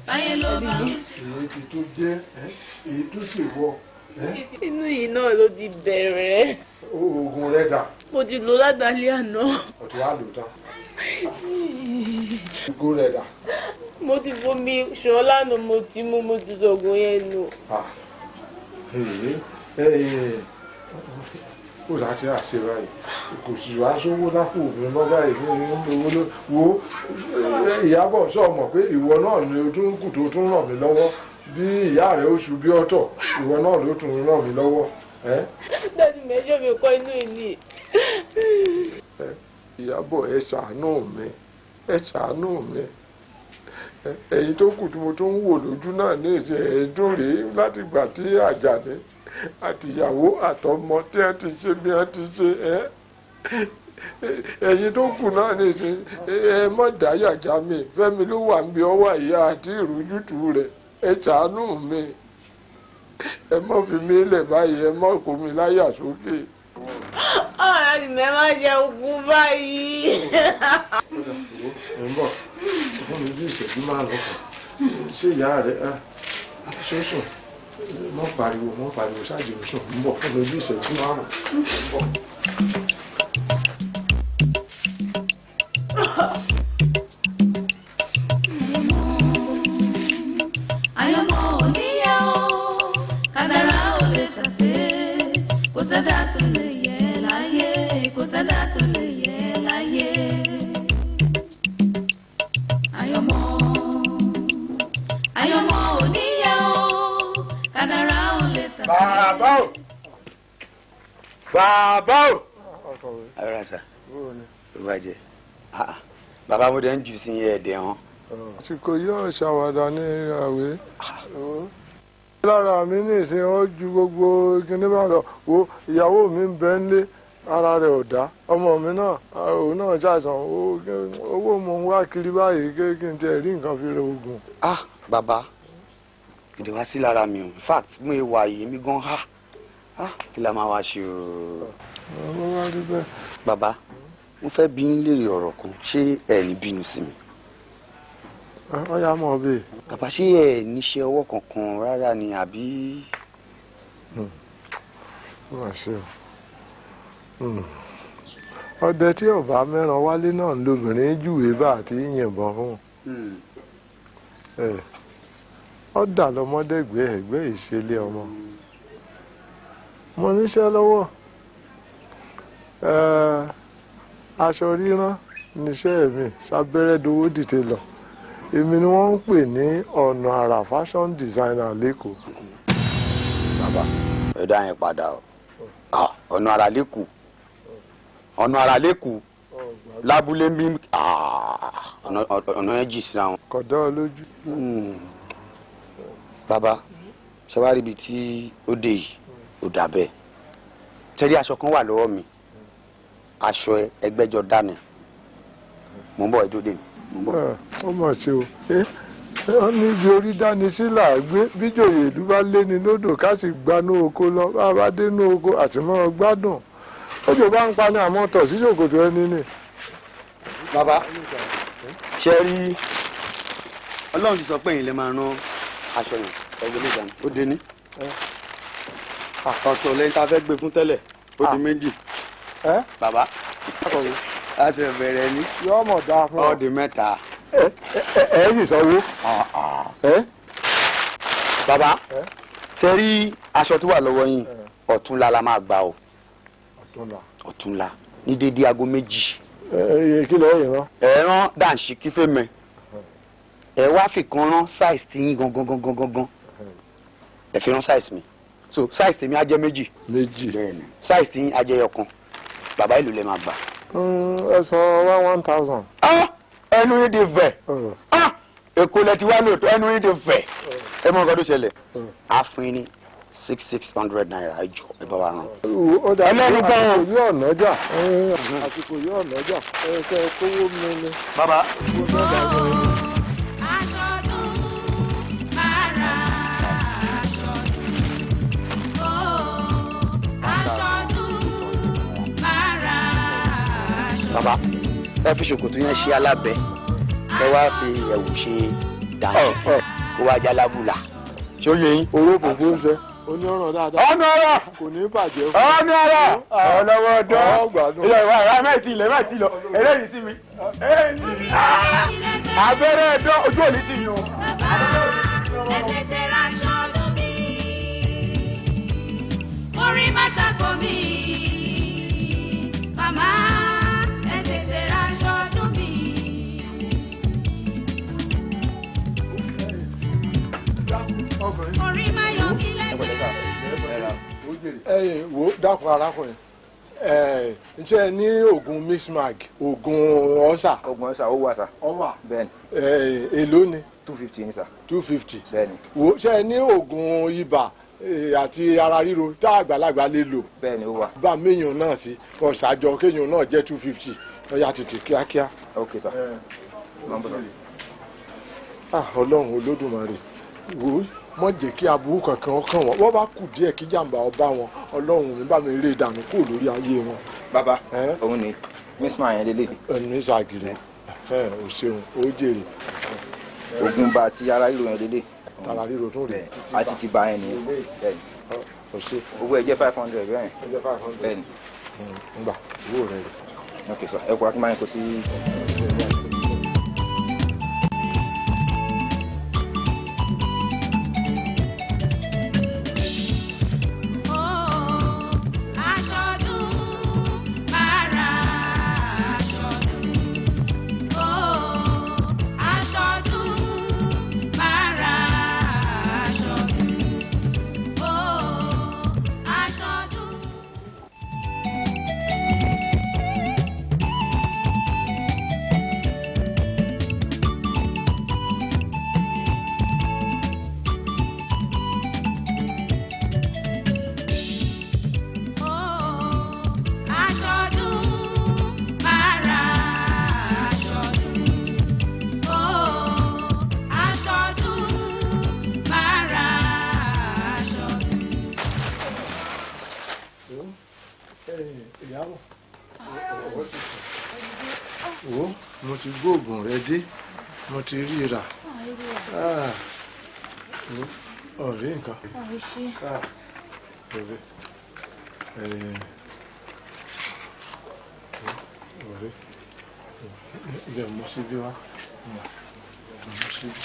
Speaker 10: Báyé ló bá ń sùn.
Speaker 1: èyí tó jẹ́ èyí tó sì wọ.
Speaker 18: inú yìí náà ló ti bẹ̀rẹ̀.
Speaker 1: oògùn rẹ̀ dà.
Speaker 18: mo ti lò látàlẹ́ àná.
Speaker 1: ọ̀tún wà lò tán. oògùn rẹ̀ dà.
Speaker 18: mo ti fomi ṣan lánàá mo ti mú mo ti sọ̀gùn yẹn nù.
Speaker 1: ó láti àṣẹ báyìí kò sì wá sówó lápò mi mọ́ báyìí ní owó ló wo Ìyábọ̀ sọ mọ̀ pé ìwọ náà ni o tún kù tó tún ràn mí lọ́wọ́ bí ìyá rẹ̀ oṣù bí ọ̀tọ̀ ìwọ náà ló tún ràn mí lọ́wọ́.
Speaker 18: dájú mẹ́jọ mi kọ́ inú ìní.
Speaker 1: Ìyábọ̀ ẹ ṣàánú mi ẹ̀yin tó kù tí mo tún ń wò lójú náà ní ìṣe ẹ̀ẹ́dùn rèé láti gbà tí Àjàní àtìyàwó àtọmọ tí ẹ ti ṣe bí ẹ ti ṣe ẹ̀yin tó kù náà ní ìṣe ẹ mọ̀ dáyàjá mi Fẹ́mi ló wà níbi ọwọ́ ìyá àti ìrújútù rẹ̀ ẹ ṣàánú mi ẹ mọ̀ fi mí lẹ̀ báyìí ẹ mọ̀ kó mi láyà sókè.
Speaker 18: ọ̀rẹ́ mi má ṣe òkú báyìí.
Speaker 1: ẹ ń bọ̀ fún mi bí ìṣẹ́jú márùn-ún kan ṣé ìyá rẹ̀ ṣó sùn mọ́ pariwo ṣáàjì ò sùn ń bọ̀ fún mi bí ìṣẹ́jú márùn-ún ń bọ̀.
Speaker 10: Àyànmọ́ oníyẹ o kádàrá ò lè tàsé kò sẹ́dá tó lè yẹ láyé kò sẹ́dá tó lè yẹ láyé. Àyànmọ́.
Speaker 8: bàbá o bàbá o.
Speaker 11: ayọ̀rọ̀ sà ló bá jẹ bàbá mo dẹ̀ ń jù sí ẹ̀ẹ́dẹ̀ hàn.
Speaker 1: àsìkò yóò ṣàwàdà ní àwẹ̀ lára mi nìsín ó ju gbogbo kíní bá lọ wo ìyàwó mi ń bẹ nílé ara rẹ̀ ò dá ọmọ mi náà òun náà ṣàìsàn owó mo ń wá kiri báyìí kí n tiẹ̀ rí nǹkan fi ra oògùn.
Speaker 11: Bàbá kìdè wá sí lára mi o in fact mo wà yìí mi gan kí la máa wá ṣe o.
Speaker 1: ọ̀rọ̀ wá rí bẹ́ẹ̀.
Speaker 11: Bàbá mo fẹ́ bi yín léèrè ọ̀rọ̀ kan ṣé ẹ ní bínú sí mi.
Speaker 1: ọ̀yá mọ̀ bẹ́ẹ̀.
Speaker 11: Bàbá ṣé ẹ níṣẹ́ ọwọ́ kankan rárá ni àbí.
Speaker 1: má ṣe o ọdẹ tí ọba mẹ́ran wálé náà ń lobìnrin júwèé bá àti yìnbọn fún ọ dà lọmọdégbé ẹgbẹ́ ìṣẹ̀lẹ̀ ọmọ mo níṣẹ́ lọ́wọ́ aṣọ ríran níṣẹ́ mi sábẹ́rẹ́ dowó dìde lọ èmi ni wọ́n ń pè ní ọ̀nà àrà fashion designer lẹ́kọ̀ọ́.
Speaker 11: Bàbá ẹ dá yẹn padà o ọ̀nà àrà lẹ́kọ̀ọ́ ọ̀nà àrà lẹ́kọ̀ọ́ lábúlé ń bí ọ̀nà yẹn jì síra wọn.
Speaker 1: kò dá ọ lójú.
Speaker 11: Bàbá ṣe wá rí ibi tí ó dé yìí ó dà bẹ́ẹ̀ tẹ́lẹ̀ aṣọ kan wà lọ́wọ́ mi aṣọ ẹgbẹ́jọ dání mò ń bọ̀ ẹjọ́ dé mi mò ń bọ̀.
Speaker 1: ó mà ṣe o wọ́n ní ibi orí dání sí là gbé bíjòyè ìlú bá lé ní lódò ká sì gbanú oko lọ bá a bá dénú oko àtìmọ́ gbádùn ojú bá ń pa ní àmọ́ tọ̀ sí ṣòkòtò ẹni ni.
Speaker 11: Bàbá ṣe rí Ọlọ́run ti sọ pé ẹ̀yin lè máa rán aṣọ yẹn ẹgbẹ́ lè dání ó dé ní ọ̀tọ̀ lẹ́yìn tá a fẹ́ gbé fún tẹ́lẹ̀ ó di méjì. Bàbá a ṣe bẹ̀rẹ̀ ní
Speaker 1: yóò mọ̀ dáa fún ọ.
Speaker 11: ó di mẹ́ta.
Speaker 1: ẹ sì sanwó.
Speaker 11: Bàbá ṣe rí aṣọ tó wà lọ́wọ́ yín ọ̀túnla la máa gbà o ọ̀túnla ní déédéé aago 2.
Speaker 1: kí ló yẹ rán.
Speaker 11: ẹ rán dànṣí kí fèmẹ ẹ wá fi kan rán size tí yín gangan ẹ fi rán size mi so size tèmi á jẹ́ 2 bẹ́ẹ̀ni size tí yín á jẹ́ 1 bàbá ìlú lè máa gbà.
Speaker 1: ẹ sọ 1,000.
Speaker 11: ẹnu yín di fẹ̀ èkó lẹ ti wá lóòótọ́ ẹnu yín di fẹ̀ ẹ mọ nǹkan tó ṣẹlẹ̀ á fún yín ní 600 naira ẹjọ ẹ bá wa rán.
Speaker 1: ẹlẹ́nu gan-an àsìkò yóò nọ́jà àsìkò yóò nọ́jà kẹ́ ẹ kówó mi ni.
Speaker 11: Bàbá. Bàbá ẹ fi ṣòkòtò yẹn ṣe alábẹ́ ẹ wá fi ẹ̀wù ṣe dànù kó wá já lábùlà. ṣé ó yẹ yín.
Speaker 1: owó gbogbo ń fẹ́ oní ọ̀ràn dáadáa.
Speaker 11: ọ̀nà ọ̀rọ̀
Speaker 1: kò ní bàjẹ́ fún.
Speaker 11: ọ̀nà ọ̀rọ̀ ọ̀lọ́wọ́ ọ̀dọ́ ilé ìwà ìwà mẹ́ẹ̀tì ilẹ̀ mẹ́ẹ̀tì lọ eléyìí sí mi. abẹ́rẹ́ ẹ̀dọ́ ojú òní ti yàn.
Speaker 10: ẹ tètè raṣọ ọdún mi orí bàtà kò mí màmá ẹ tètè raṣọ ọdún mi. orí máa yọ mí lẹ́gbẹ̀ẹ́.
Speaker 1: wo dákun arákùnrin ǹjẹ́ ní oògùn mixmag oògùn ọ̀sà.
Speaker 19: oògùn ọ̀sà ó wà sà.
Speaker 1: ó wà.
Speaker 19: bẹ́ẹ̀ni.
Speaker 1: èló ni.
Speaker 19: 250 ni sà.
Speaker 1: 250.
Speaker 19: bẹ́ẹ̀ni.
Speaker 1: wo ṣe ní oògùn ibà àti ara ríro tá àgbàlagbà lè lò.
Speaker 19: bẹ́ẹ̀ni ó wà.
Speaker 1: bá méèyàn náà sí kò ṣàjọ kéèyàn náà jẹ́ 250 lọ́yà tètè kíákíá.
Speaker 19: ok sà.
Speaker 1: ọlọ́run olódùmarè wò ó mọ jẹ́ kí aburú kankan kàn wọ́n wọ́n bá kù díẹ̀ kí jàǹbá ọba wọn ọlọ́run mi bá mi rí ìdààmú kúrò lórí ayé wọn.
Speaker 19: bàbá òun ni mísímà yẹn lélẹ̀.
Speaker 1: ẹnu ìṣàgìrì ò ṣeun ó jèrè.
Speaker 19: ogun bá ti ara ríro yẹn lélẹ̀.
Speaker 1: tara ríro tún rè.
Speaker 19: àti ti bá yẹn nìyẹn bẹ́ẹ̀ni. owó ẹ jẹ́ 500 bẹ́ẹ̀.
Speaker 1: ẹ jẹ́ 500.
Speaker 19: bẹ́ẹ̀ni.
Speaker 1: ngbà owó rẹ rè.
Speaker 19: ok sọ ẹ kó akínmáyé kó sí.
Speaker 1: ìyàwó ọwọ́ ti sùn. Wo mo ti gbóògùn rẹ dé mo ti ríra. Ọ̀rẹ́ nǹkan. Ọ̀rẹ́ ibẹ̀ mo ṣe bí wá. Mo ṣe bí.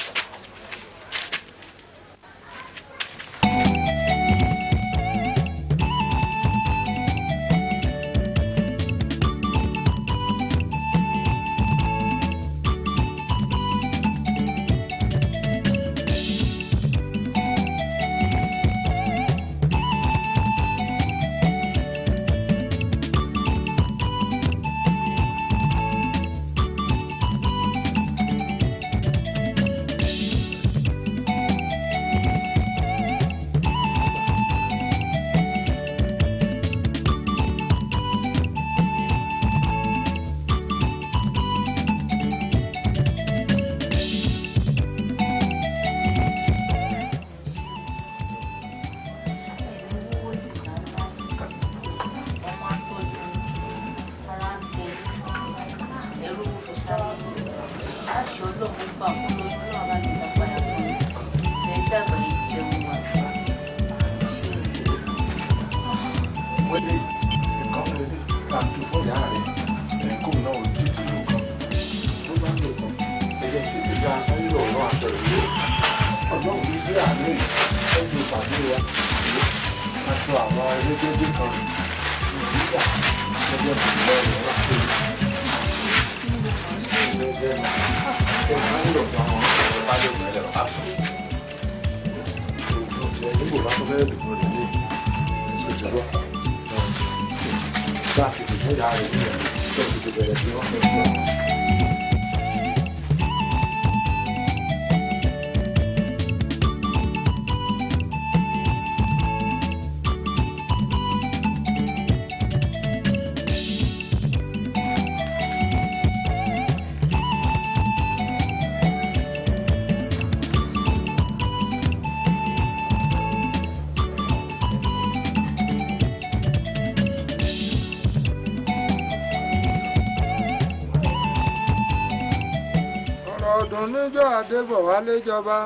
Speaker 1: Níjọ́ Adébọ̀wálé jọba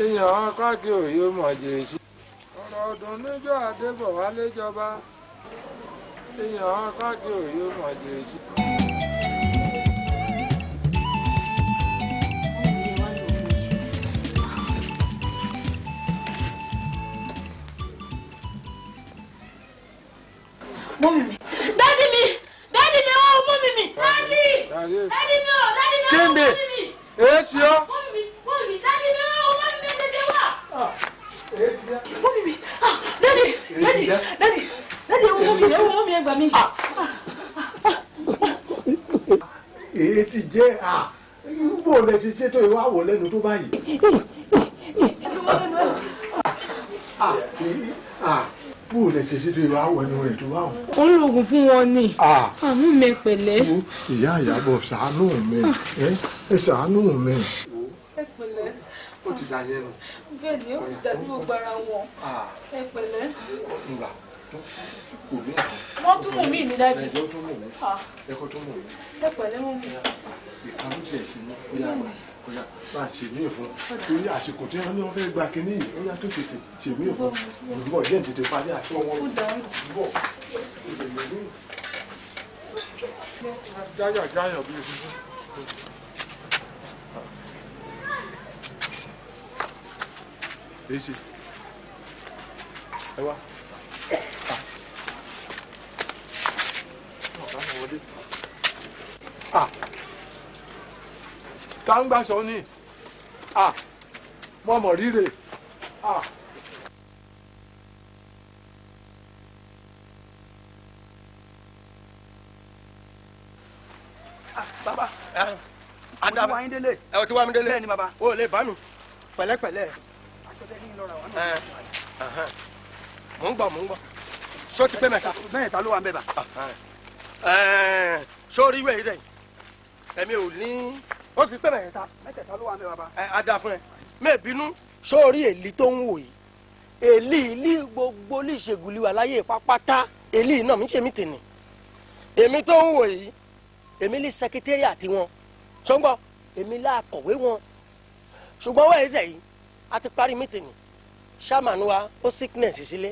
Speaker 1: èèyàn káàkiri òye mọ̀jèṣí. Ọ̀rọ̀ ọdún níjọ́ Adébọ̀wálé jọba èèyàn káàkiri òye mọ̀jèṣí.
Speaker 18: Mọ́mì mi. Dádì mi! Dádì mi! Ó mọ́mì mi! Dádì! Dádì mi! Dádì mi!
Speaker 1: Kíni? Èsì ọ́.
Speaker 18: Mọ́mì mi! Dádì mi! Ó mọ́mì mi tètè wá! Mọ́mì mi! Dádì! Dádì! Dádì! Dádì ó mọ́mì ẹ gbà mí.
Speaker 1: Èyí ti jẹ́ bó lẹ ti ṣètò ìwà wò lẹ́nu tó báyìí. Bó lẹ ti ṣètò ìwà wò lẹ́nu rẹ̀ tó báwọn.
Speaker 18: Ó ń lo oògùn fún wọn ni. Àmú mi pẹ̀lẹ́.
Speaker 1: Ìyá Ìyábọ̀ ṣàánú mi ẹ ṣàánú mi.
Speaker 18: Ẹ pẹ̀lẹ́.
Speaker 1: Ó ti dá yẹn nù.
Speaker 18: Bẹ́ẹ̀ ni ó ti dá sí gbogbo ara wọn. Ẹ pẹ̀lẹ́.
Speaker 1: Ngbà kò ní ẹ̀fọ́.
Speaker 18: Wọ́n tún mú mi ní dájú.
Speaker 1: Ẹ̀jẹ̀ ó tún mú mi. Ẹ̀kọ́ tún mú mi.
Speaker 18: Ẹ pẹ̀lẹ́ mú mi.
Speaker 1: Ìkànnì tiẹ̀ sí ní ó yá gbà ó yá bá a ṣe mí fún torí àsìkò tí wọ́n ní wọ́n fẹ́ gba kínní yìí ó yá tó tètè ṣe mí fún òǹbọ̀ jẹ́ tètè parí aṣọ wọn bọ̀ jáyà jáyà bí ebi. Èsì ẹ wá. Tá ń gbàsọ ní mọ̀mọ̀ ríre.
Speaker 20: Bàbá Adama Ayíndélé ẹ o ti wá mi délé. Bẹ́ẹ̀ni bàbá. O lè bá mi pẹ̀lẹ́pẹ̀lẹ́. Mò ń gbọ́. Sọ ti pé mẹ́ta. Mẹ́ta ló wà ń bẹ̀ bá. Sórí ìwé yìí sẹ́yìn. Èmi ò ní. Ó ti pé mẹ́ta. Mẹ́tẹ̀ẹ̀ta ló wà ń bẹ̀ bàbá. A dá fún ẹ. Mẹ́ẹ̀bínú. Sórí èlì tó ń wò yìí. Èlì ilé gbogbo oníṣègùn liwa láyé pápátá eléyìí náà mi ṣe mítìnì èmi tó ń wò yìí èmi ní sẹkítẹ́rì àti wọn ṣọ́ngbọ́ èmi lá kọ̀wé wọn ṣùgbọ́n wọ́n ẹ̀ṣẹ̀ yìí a ti parí mítìnì chairman wa ó sickness sílé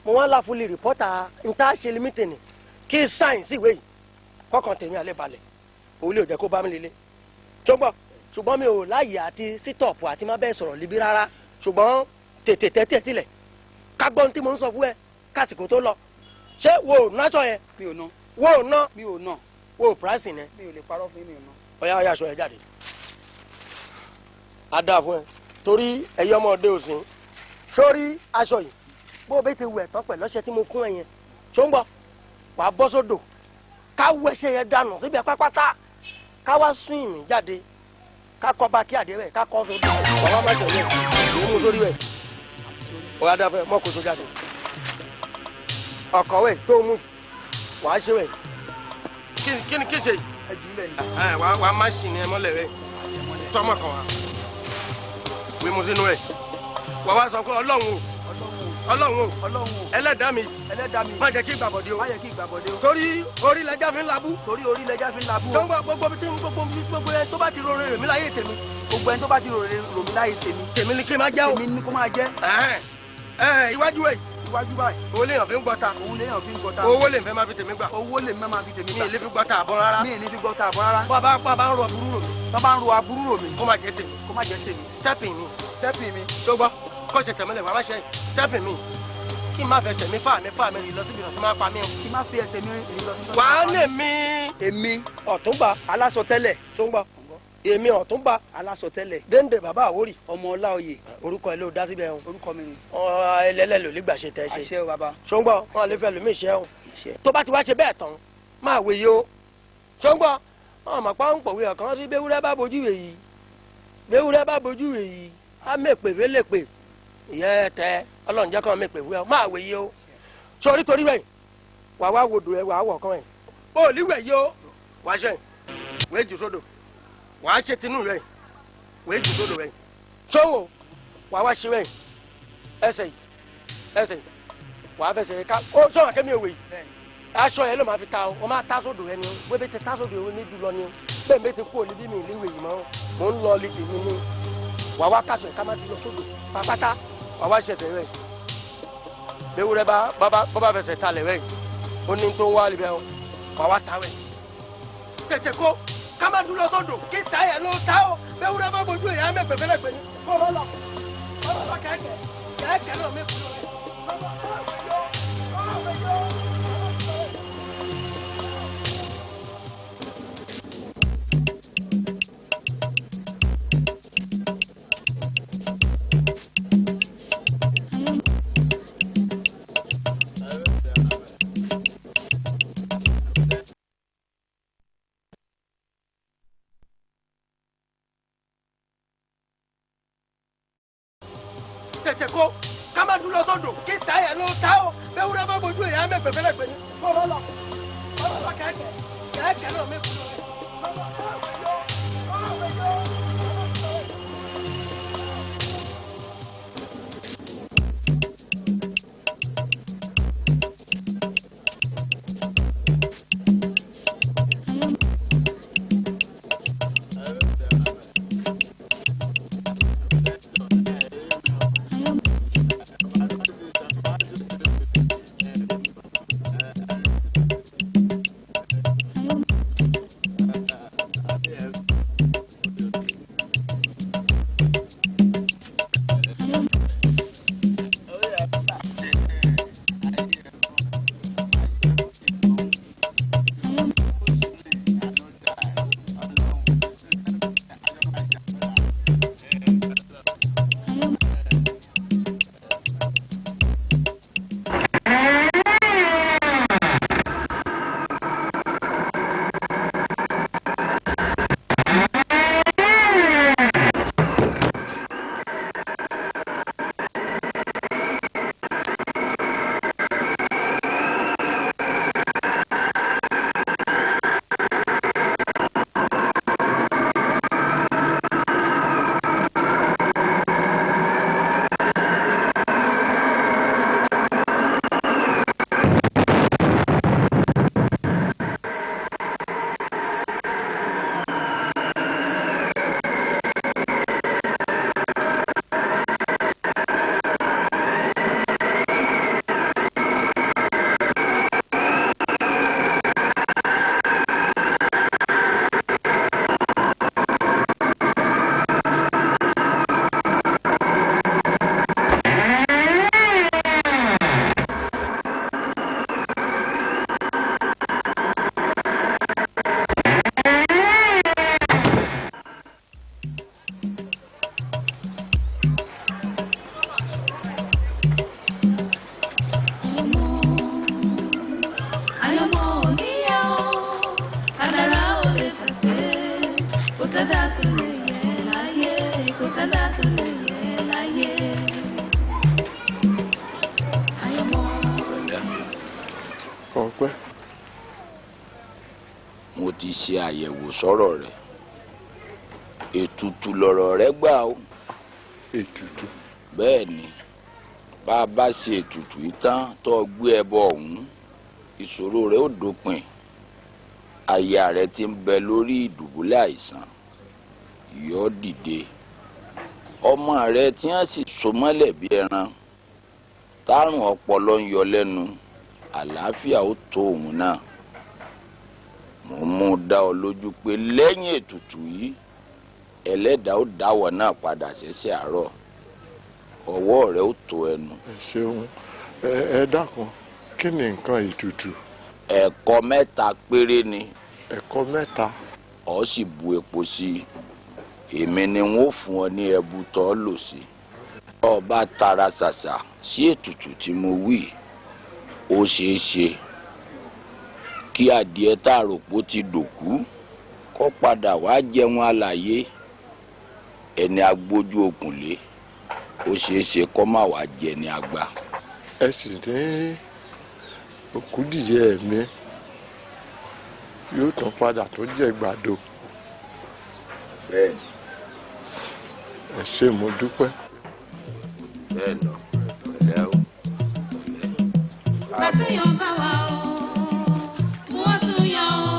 Speaker 20: mo wá láfúlì rìpọ́tà níta ṣe mítìnì kí sáyẹ̀nsì ìwé yìí kọ́kàn tèmi alẹ́ balẹ̀ òun lè jẹ́ kó bá mi lélẹ̀ ṣọ́ngbọ́ ṣùgbọ́n mi ò láàyè àti sítọ̀pù àti má bẹ́ẹ̀ sọ̀rọ̀ líbi rárá ṣùgbọ́n tètè tẹ́tẹ̀ tilẹ̀ kágbọ́n tí mo ń sọ fún ẹ kásìkò tó lọ ṣé wo náṣọ yẹn
Speaker 21: mi ò ná
Speaker 20: wo ná
Speaker 21: mi ò ná
Speaker 20: wo price yẹn
Speaker 21: mi ò lè parọ́ fún mi ò ná.
Speaker 20: ọ̀ya aṣọ ẹ jáde a dáa fún ẹ torí ẹyẹ ọmọdé ò sìn sórí aṣọ yìí bó o bẹ ti wẹ̀ tán pẹ̀lú ọṣẹ tí mo fún ẹ yẹn ṣó ń gbọ́ wàá bọ́ sódò ká wọ ẹṣẹ yẹn dànù síbi pápátá ká wá sún ìmì jáde ká kọ́ bá kí àdé rẹ̀ ká kọ́ sódò wàá má ṣẹlẹ̀ ìwé mú sórí rẹ̀ ọ̀ya dáa fún ẹ mọ́ kó so jáde ọkọ̀wé tó mú wàá ṣe wẹ̀ kí ni kí ṣe wàá má ṣì ní ẹ mọ́lẹ̀ rẹ̀ tọmọ kan wa wí mu sínú ẹ wà wá sọ pé ọlọ́run o ẹlẹ́dàá mi má jẹ́ kí ìgbàbọ̀dé o torí orí lẹja fi ń labú tó ń gbọ́ gbogbo ẹni tó bá ti rọrùn rèmí láyé tèmi tèmi ni kí n máa jẹ́ o iwájú ẹ̀ owó lèèyàn fi ń gbọ́ta owó lè fẹ́ máa fi tèmi gbà mi ì lè fi gbọ́ta àbọ̀ rárá bá bá ń rọ aburú rò mí kó má jẹ́ tèmi stepping mi ṣọgbọ́ kó ṣe tẹ̀mẹ́lẹ̀ wàá má ṣe stepping mi kí n má fẹsẹ̀ mi fà mí rìn lọ síbi náà tó máa pa mí o.
Speaker 21: kí n má fi ẹsẹ̀ mi rìn lọ síbi náà.
Speaker 20: wàá lè mi.
Speaker 21: èmi ọ̀túnba alásọtẹ́lẹ̀
Speaker 20: tó ń gbọ́ èmi ọ̀túnba
Speaker 21: alásọtẹ́lẹ̀
Speaker 20: dénde bàbá àwórì
Speaker 21: ọmọ ọláòyè
Speaker 20: orúkọ ẹ ló dá síbẹ̀ o.
Speaker 21: orúkọ mi ni.
Speaker 20: ẹlẹ́lẹ́ ló lè gbà ṣe tẹ́ ṣe.
Speaker 21: àṣẹ o bàbá.
Speaker 20: ṣóńgbọ́ wọn lè fẹ́ lómi ìṣẹ́ o. tó bá ti wá ṣe bẹ́ẹ̀ tán máa wèye o. ṣóńgbọ́ wọn mọ̀ pé ń pòwe ọ̀kan sí béwúrẹ́ bá bojú èyí á mèpè fẹ́lẹ́pè ìyẹn tẹ ọlọ́run jẹ́ kàn mèpè wẹ́ máa wèye o. sórí torí wẹ̀ wà wá wodò ẹ wà á wọ̀ kàn ẹ̀ bó o líwẹ̀ yìí o wà á ṣe wẹ́ẹ́ jù sódò wà á ṣe tinú rẹ̀ wẹ́ẹ́ jù sódò rẹ̀ sọ́wọ́ wà á wá ṣe rẹ̀ ẹsẹ̀ wà á fẹsẹ̀ ká ó sọ̀rọ̀ kẹ́mi òwe yìí aṣọ yẹn ló máa fi ta o wọ́n máa ta sódò rẹ ni o wọ́n bẹ ti ta sódò rẹ ní dùlọ ni o bẹ́ẹ̀ bẹ́ẹ̀ ti kú òní bí mi ìléwé yìí mọ́ mò ń lọ lè tèmi ni wà á wá káṣọ yìí ká má dùlọ sódò pàpátá wà á wá ṣẹṣẹ rẹ bẹ́ẹ̀ bá fẹsẹ̀ talẹ̀ rẹ ó ní tó ń wá libẹ̀ o wà á wá ta rẹ tètè kó ká má dùlọ sódò kí ta yẹn ló ta o bẹ́ẹ̀ wúrẹ́ bá bójú yẹn á mẹ́ pẹ̀fẹ́lẹ́ pẹ̀ ní kó lọ́lọ́ kẹ́kẹ́ náà mẹ́ kúrò rẹ. tètè kó ká má dúró sódò kí ta yẹn ló ta o bẹ́ẹ̀ wúrẹ́ bá bójú yẹn á mẹ́ pẹ̀fẹ́lẹ́ pẹ̀ ní kó lọ́lọ́ kẹ́kẹ́ náà mẹ́ kúrò rẹ.
Speaker 1: ọpẹ́.
Speaker 6: mo ti ṣe àyẹ̀wò sọ̀rọ̀ rẹ̀ ètùtù lọ̀rọ̀ rẹ̀ gbà ó.
Speaker 1: ètùtù.
Speaker 6: bẹ́ẹ̀ ni bá a bá ṣe ètùtù yìí tán tó gbé ẹbọ ọ̀hún ìṣòro rẹ̀ ó dópin aya rẹ̀ ti ń bẹ lórí ìdùbúlẹ̀ àìsàn yóò dìde ọmọ rẹ̀ tí wọ́n sì so mọ́lẹ̀ bí ẹran tárùn ọpọlọ ń yọ lẹ́nu àlàáfíà ó tó òun náà mo mú dá ọ lójú pé lẹ́yìn ètùtù yìí ẹlẹ́dàá ó dáwọ̀ náà padà ṣẹ̀ṣẹ̀ àárọ̀ ọwọ́ rẹ̀ ó tó ẹnu.
Speaker 1: ẹ ṣeun ẹ dákun kí ni nǹkan ètùtù.
Speaker 6: ẹ̀kọ́ mẹ́ta péré ni.
Speaker 1: ẹ̀kọ́ mẹ́ta.
Speaker 6: ọ sì bu epo sí i èmi ni wọn ò fún ọ ní ẹbu tó lò sí. ọ bá tara ṣàṣà sí ètùtù tí mo wí ó ṣeé ṣe kí adìẹ tààròpó ti dòkú kó padà wá jẹun alàyè ẹni agbójú okùnlé ó ṣeé ṣe kó má wá jẹ ní àgbà.
Speaker 1: ẹ sì ní òkúdìyẹ mi yóò tún padà tó jẹ gbàdo.
Speaker 6: bẹ́ẹ̀ni.
Speaker 1: ẹ ṣé mo dúpẹ́.
Speaker 6: bẹ́ẹ̀ lọ pẹ̀lẹ́ o.
Speaker 10: bàtí yóò bá wa o wọ́n tún yan o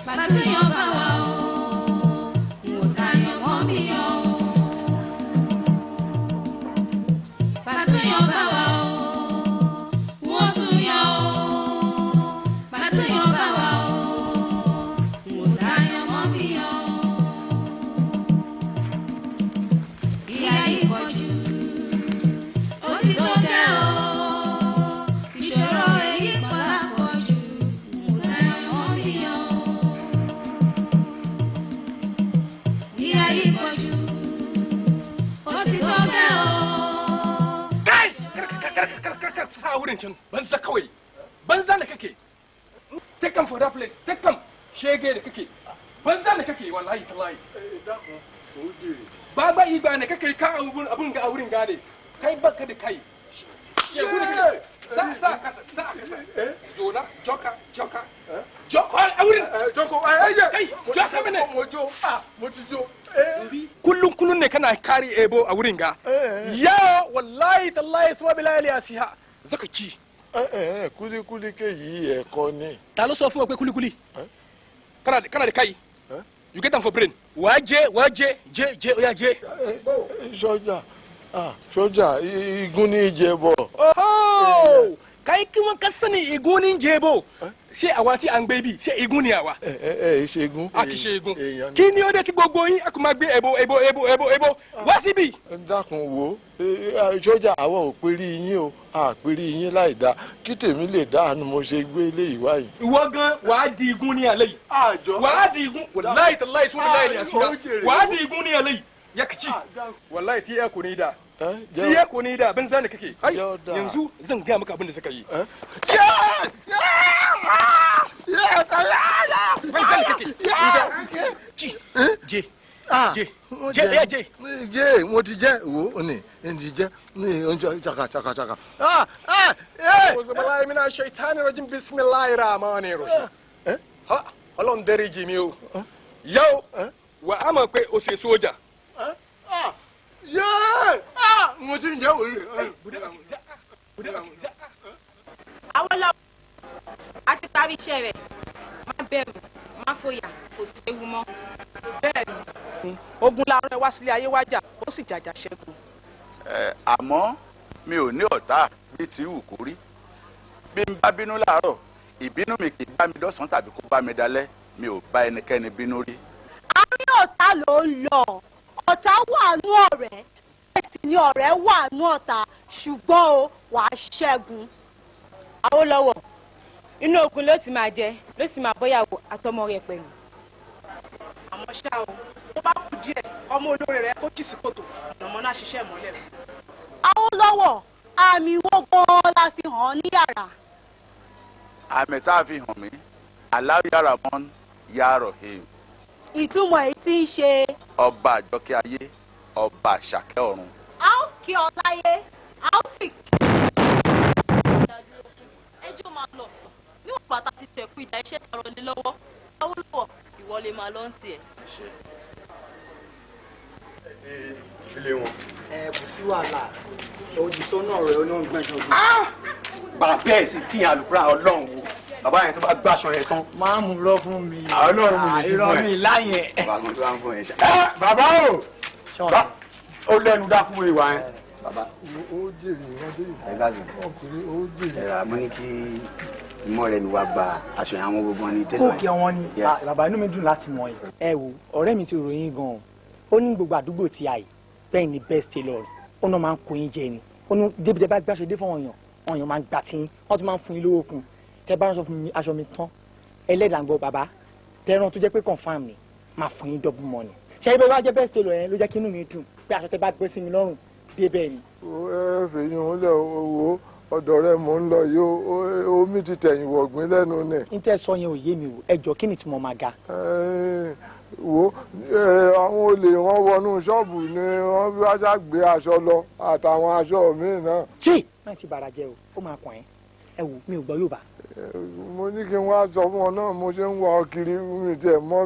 Speaker 10: bàtí yóò bá wa o wò tá yan wọ́n mi yan o bàtí yóò bá wa o wọ́n tún yan o bàtí yóò bá wa o wò tá yan wọ́n mi yan o ìyá yìí pọ̀ jù ó ti tó gẹ́ o.
Speaker 20: Can banza kawai banza da kake take them for that place take them shege da kake banza da kake wallahi tallahi baba igba ne kake ka abun ga aurin gane kai baka da kai ya gudu kake sa kasa zona joka aurin joko kai joka mene mojo motijo kullun ne kana kari ebo a wurin ga ya wallahi tallahi suma bilahi asiha zaka ci
Speaker 1: kulikuli ke yìí ẹ̀kọ́ ni.
Speaker 20: ta ló sọ fún ọ pé kulikuli kana de kai you get am for brain waje je oya je.
Speaker 1: sọ́jà igun ní ìjẹbọ.
Speaker 20: kai kí wọn ka sani igun ní ìjẹbọ ṣé àwa tí à ń gbé bí ṣé igun ni àwa.
Speaker 1: ṣe igun.
Speaker 20: a kì í ṣe igun kí ni ó dé kí gbogbo yín a kò máa gbé ebo wá síbí.
Speaker 1: dákun wo sọ́jà àwọn ò pérí yín o àpérí yín láì dáa kí tèmi lè dáa ni mo ṣe gbé ilé ìwá yìí.
Speaker 20: ìwọ gan wàá di igun ní alẹ́ yìí wàá di igun wàláì tàláì sún láì ní àṣìyá wàá di igun ní alẹ́ yìí yakaci wàláì tí ẹ kò ní da tí ẹ kò ní da ban zani kake ai yanzu zan gaya maka abin da suka yi ban zani kake ci je
Speaker 1: jẹ mo ti jẹ wo ni n ti jẹ ni oúnjẹ chaka.
Speaker 20: Bismillahir mina shaitani rajim bismillahir rahmanir rahim. Ha Ọlọ́run dáríjì mi o. Yau wa ama pé o ṣe sójà.
Speaker 1: Mo ti jẹ orí.
Speaker 3: Àwọn lọ a ti parí iṣẹ́ rẹ̀ má bẹ̀rù má fòyà kò séwu mọ́.
Speaker 4: Bẹ́ẹ̀ni ogun làárọ̀ ẹ wá sílé ayé wájà ó sì jàjà ṣẹ́gun.
Speaker 11: Àmọ́ mi ò ní ọ̀tá bí ti wù kó rí bí n bá bínú láàárọ̀ ìbínú mi kì í bá mi dọ́sàn tàbí kó bá mi dalẹ́ mi ò bá ẹnikẹ́ni bínú rí.
Speaker 22: àárín ọ̀tá ló ń lọ ọ̀tá wà nú ọ̀rẹ́ bẹ́ẹ̀ sì ni ọ̀rẹ́ wà nú ọ̀tá ṣùgbọ́n o wàá ṣẹ́gun.
Speaker 3: Awólọ́wọ̀ inú ogun ló ti máa jẹ ló sì máa bọ́yàwó àtọmọ rẹ̀ pẹ̀lú.
Speaker 4: Àmọ́ ṣá o tó bá kù díẹ̀ ọmọ olóore rẹ̀ kó jì sí kòtò ọ̀nàmọ́ náà ṣiṣẹ́ ìmọ́lẹ̀.
Speaker 22: Awólọ́wọ̀ àmì wo gan-an la fi hàn ní yàrá.
Speaker 11: àmì tá a fi hàn mí Allahu ya Rahman ya Rahim.
Speaker 22: ìtumọ̀ èyí tí ń ṣe.
Speaker 11: ọba àjọkẹ́ ayé ọba àṣàkẹ́ ọ̀run.
Speaker 22: a ó kí ọ láyé a ó sì kí ọ. ẹjọ́ máa
Speaker 2: lọ níwọ̀n bàtà ti tẹ̀kú ìdá iṣẹ́ tààrọ̀ lé lọ́wọ́ Awólọ́wọ̀ ìwọ lè máa lọ ń tiẹ̀.
Speaker 9: ilé wọn.
Speaker 23: kò sí wàhálà òdì sọ́nà rẹ̀ ó náà gbẹ̀jọ̀ bí.
Speaker 9: bàbá ẹ̀ sì tíyàn àlùkùrá ọlọ́run wo bàbá yẹn tó bá gbàṣọ yẹn tán.
Speaker 23: máa mú lọ fún mi.
Speaker 9: ọlọ́run mi lè ṣe fún ẹ.
Speaker 23: irọ́ mi láyẹn.
Speaker 9: bàbá kan tó wá ń fún ẹ ṣá. bàbá o ó lẹ́nu dákú ìwà yẹn.
Speaker 1: bàbá ó jèrè ìrọ̀dé
Speaker 24: ẹ gáàsì
Speaker 1: ọkùnrin ó jèrè.
Speaker 24: ẹ̀rọ mo ní kí ìmọ̀ rẹ̀ mi wá gba aṣọ yẹn àwọn gbogbo ní tẹ́lẹ̀.
Speaker 23: kókè wọn ni bàbá inú mi dùn láti mọ̀ yìí. ẹ wo ọ̀rẹ́ mi ti ròyìn gan-an ó ní gbogbo àdúgbò tí a yìí bẹ́ẹ̀ ni best tailor ó náà máa ń kó yín jẹ ni ó ní débi tẹ́ bá gbàṣọ dé fún ọ̀yàn máa ń gbà tí wọ́n tún máa ń fún yín lówó kun tẹ́ bá ránṣọ fún mi aṣọ mi tán ẹlẹ́dàgbọ́ bàbá tẹ́ran tó jẹ́ pé confam ni máa fún yín double money ṣe ibẹ̀ wá jẹ́ best tailor yẹn ló jẹ́ kí inú mi dùn pé aṣọ tẹ́ bá gbé sí mi lọ́rùn dé bẹ́ẹ̀ ni.
Speaker 1: ẹ fèyàn ó lẹ owó ọ̀dọ̀ rẹ mò ń lọ yìí omi ti tẹ̀yìn wọ̀gbìn lẹ́nu nẹ̀.
Speaker 23: n tẹ́ sọ yẹn ò yé mi o ẹ jọ kí ni tí mo máa ga.
Speaker 1: wo àwọn olè wọn wọnú ṣọ́ọ̀bù ni wọ́n bí wá ṣàgbé aṣọ lọ àtàwọn aṣọ míì náà.
Speaker 23: ṣé má ti bàrà jẹ o ó máa kàn ẹ wò mi ò gbọ́ Yorùbá.
Speaker 1: mo ní kí n wá sọ fún ọ náà mo ṣe ń wá ọ kiri mi tiẹ̀ mọ́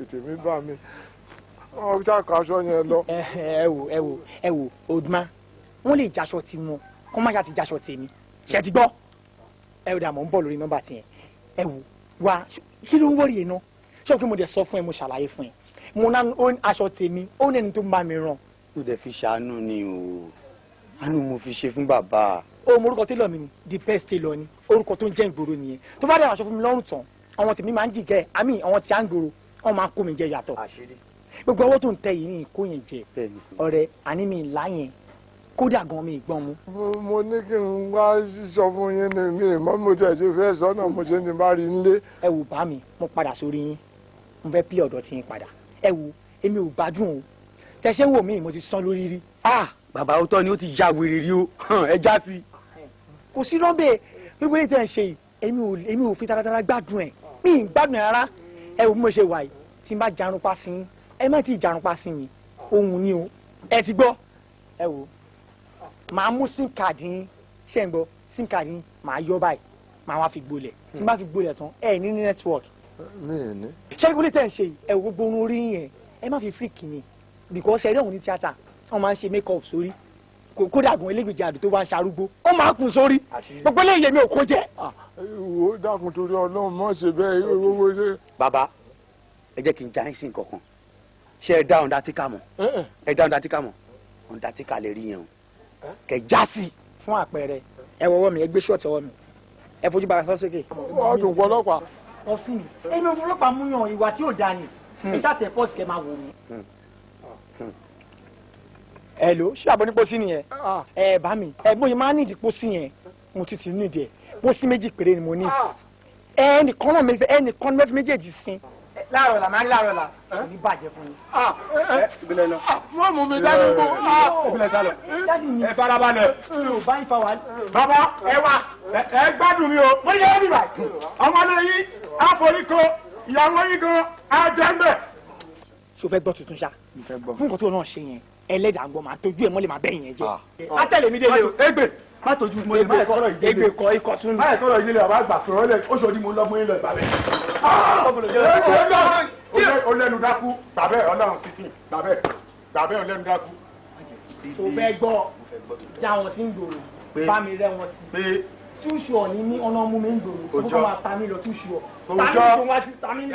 Speaker 1: ètè mi bá mi wọ́n ṣàkó aṣọ yẹn lọ.
Speaker 23: ẹ wò oduma wọ́n lè jaṣọ tiwọn kọ́ má ṣàti jaṣọ tèmi ṣe ti gbọ́ ẹ ò dà mọ́ ń bọ̀ lórí nọ́mbà tiẹ̀ ẹ wò wá kí ló ń wọ́rì yẹn náà ṣé o kí mo dẹ̀ sọ fún ẹ mo ṣàlàyé fún ẹ mo ná aṣọ tèmi ó ní ẹni tó ń bá mi rán.
Speaker 24: ó dẹ̀ fi ṣàánú ni o àánú mo fi ṣe fún bàbá.
Speaker 23: ó mọ orúkọ télọ̀ mi ni the best tailor ni orúkọ tó ń jẹ́ ìgboro nìyẹn tó bá dẹ̀ aṣọ fún mi lọ́rùn tán àwọn tèmi máa ń jìgẹ́ àmì àwọn tí à ń gbòòrò wọ́n máa ń kó mi jẹ yàtọ̀ gbogbo ọwọ́ tó ń tẹ yìí ní ìkó yẹn jẹ ọ̀rẹ́ àní mi ìlà yẹn kódà gan mi ìgbọ́n mu.
Speaker 1: mo ní kí n wá sọ fún yín ní mi mọ́ mo tẹ̀ ṣe fẹ́ sọ́nà mo ṣe ní bá rí nílé.
Speaker 23: ẹ wò bá mi mo padà sórí yín mo fẹ́ pí ọ̀dọ̀ tí yín padà ẹ wò èmi ò gbádùn o tẹ̀sẹ̀ wò mí mo ti sán lórí rí.
Speaker 24: bàbá òótọ́ ni ó ti ya wèrè rí o ẹ já sí.
Speaker 23: kò sí rọ́bẹ̀ gbogbo èyí tẹ̀ ń ṣe yìí èmi ò fi taratara gbádùn ẹ̀ mi ì gbádùn ẹ̀ rárá ẹ wò bí mo ṣe wà yìí tí n bá jarun pa sí yín ẹ má ti jarun pa sí mi ohun ni o ẹ ti gbọ́ ẹ wò màá mú sim card yín ṣe ń gbọ́ sim card yín màá yọ báyìí màá wá fi gbolẹ̀ tí n bá fi gbolẹ̀ tán ẹ ní network.
Speaker 1: mi ò ní. ṣé
Speaker 23: ìgbólé tẹ̀ ń ṣe yìí ẹ wo gbogbo orun orí yẹn ẹ má fi fíríkì ni because ẹ̀rí ọ̀hún ní tíátà wọ́n máa ń ṣe make up sórí kódà gan elégbèjì àdó tó bá ń ṣarúgbó ó máa kún sórí gbogbo eléyìí mi ò kó jẹ.
Speaker 1: ìwò dákun torí Ọlọ́run mọ̀ ṣe bẹ́ẹ̀ owó ṣe.
Speaker 24: bàbá ẹ jẹ́ kí n já yín sí nǹkan kan ṣé ẹ dá ọ̀ndàtíkà mọ̀ ẹ dá ọ̀ndàtíkà mọ̀ ọ̀ndàtíkà lè rí yẹn o kẹ já sí.
Speaker 23: fún àpẹẹrẹ ẹ wọwọ mi ẹ gbé ṣọ́ọ̀tì ọwọ́ mi ẹ fojú bá a sọ sókè.
Speaker 1: ọdún ọlọ́pàá.
Speaker 23: ọsìn mi èmi ọlọ́pàá mú yan ìwà tí ò dáa ni ẹ ṣàtẹ pọ́ọ̀sì kẹ máa wò mí. ẹ ló ṣé àbọ̀ ní pósí nìyẹn ẹ bá mi ẹ bóyá máa nídìí pósí yẹn mo ti ti nídìí ẹ pósí méjì péré ni mo ní ẹnìkan náà ẹnìkan ní mẹ́fì méjèèjì sin láàárọ̀ la máa ń láàárọ̀ la ní bàjẹ́ fún yín.
Speaker 1: ìbílẹ̀ lọ. wọ́n mú mi dání bò.
Speaker 24: ìbílẹ̀ sálọ.
Speaker 23: ẹ farabalẹ̀. ò bá yín fa wàhálà.
Speaker 24: bàbá ẹ wá ẹ gbádùn mi o.
Speaker 23: mo ní ẹ bí báyìí.
Speaker 24: ọmọdé yín àforíkó ìyàwó yín gan àjẹmbẹ.
Speaker 23: ṣo fẹ́ gbọ́ tuntun ṣá fún nǹkan tó náà ṣe yẹn ẹlẹ́dàá gbọ́ máa tójú ẹ̀ mọ́lẹ̀ máa bẹ́ẹ̀ yẹn jẹ́. á tẹ̀lé mi délé o.
Speaker 24: egbe má tójú mo lè má ẹ̀kọ́ ìdílé.
Speaker 23: egbe kọ ikọ̀ tún ní.
Speaker 24: má ẹ̀kọ́ ìdílé ọba àgbà pé oṣù òdì mo lọ fún yín lọ ìbàbẹ̀. ó lẹ́nu dákú gbàbẹ́ ọlọ́run sí tì gbàbẹ́ ọlẹ́nu dákú.
Speaker 23: tó fẹ́ gbọ́ já wọn sí ń gbòòrò bá mi rẹ́ wọn sí. túṣù ọ̀ ní ní ọ̀nà mú mi ń gbòòrò tó kọ́ máa ta mí lọ túṣù ọ̀. tàmí tó wá ti tàmí ní.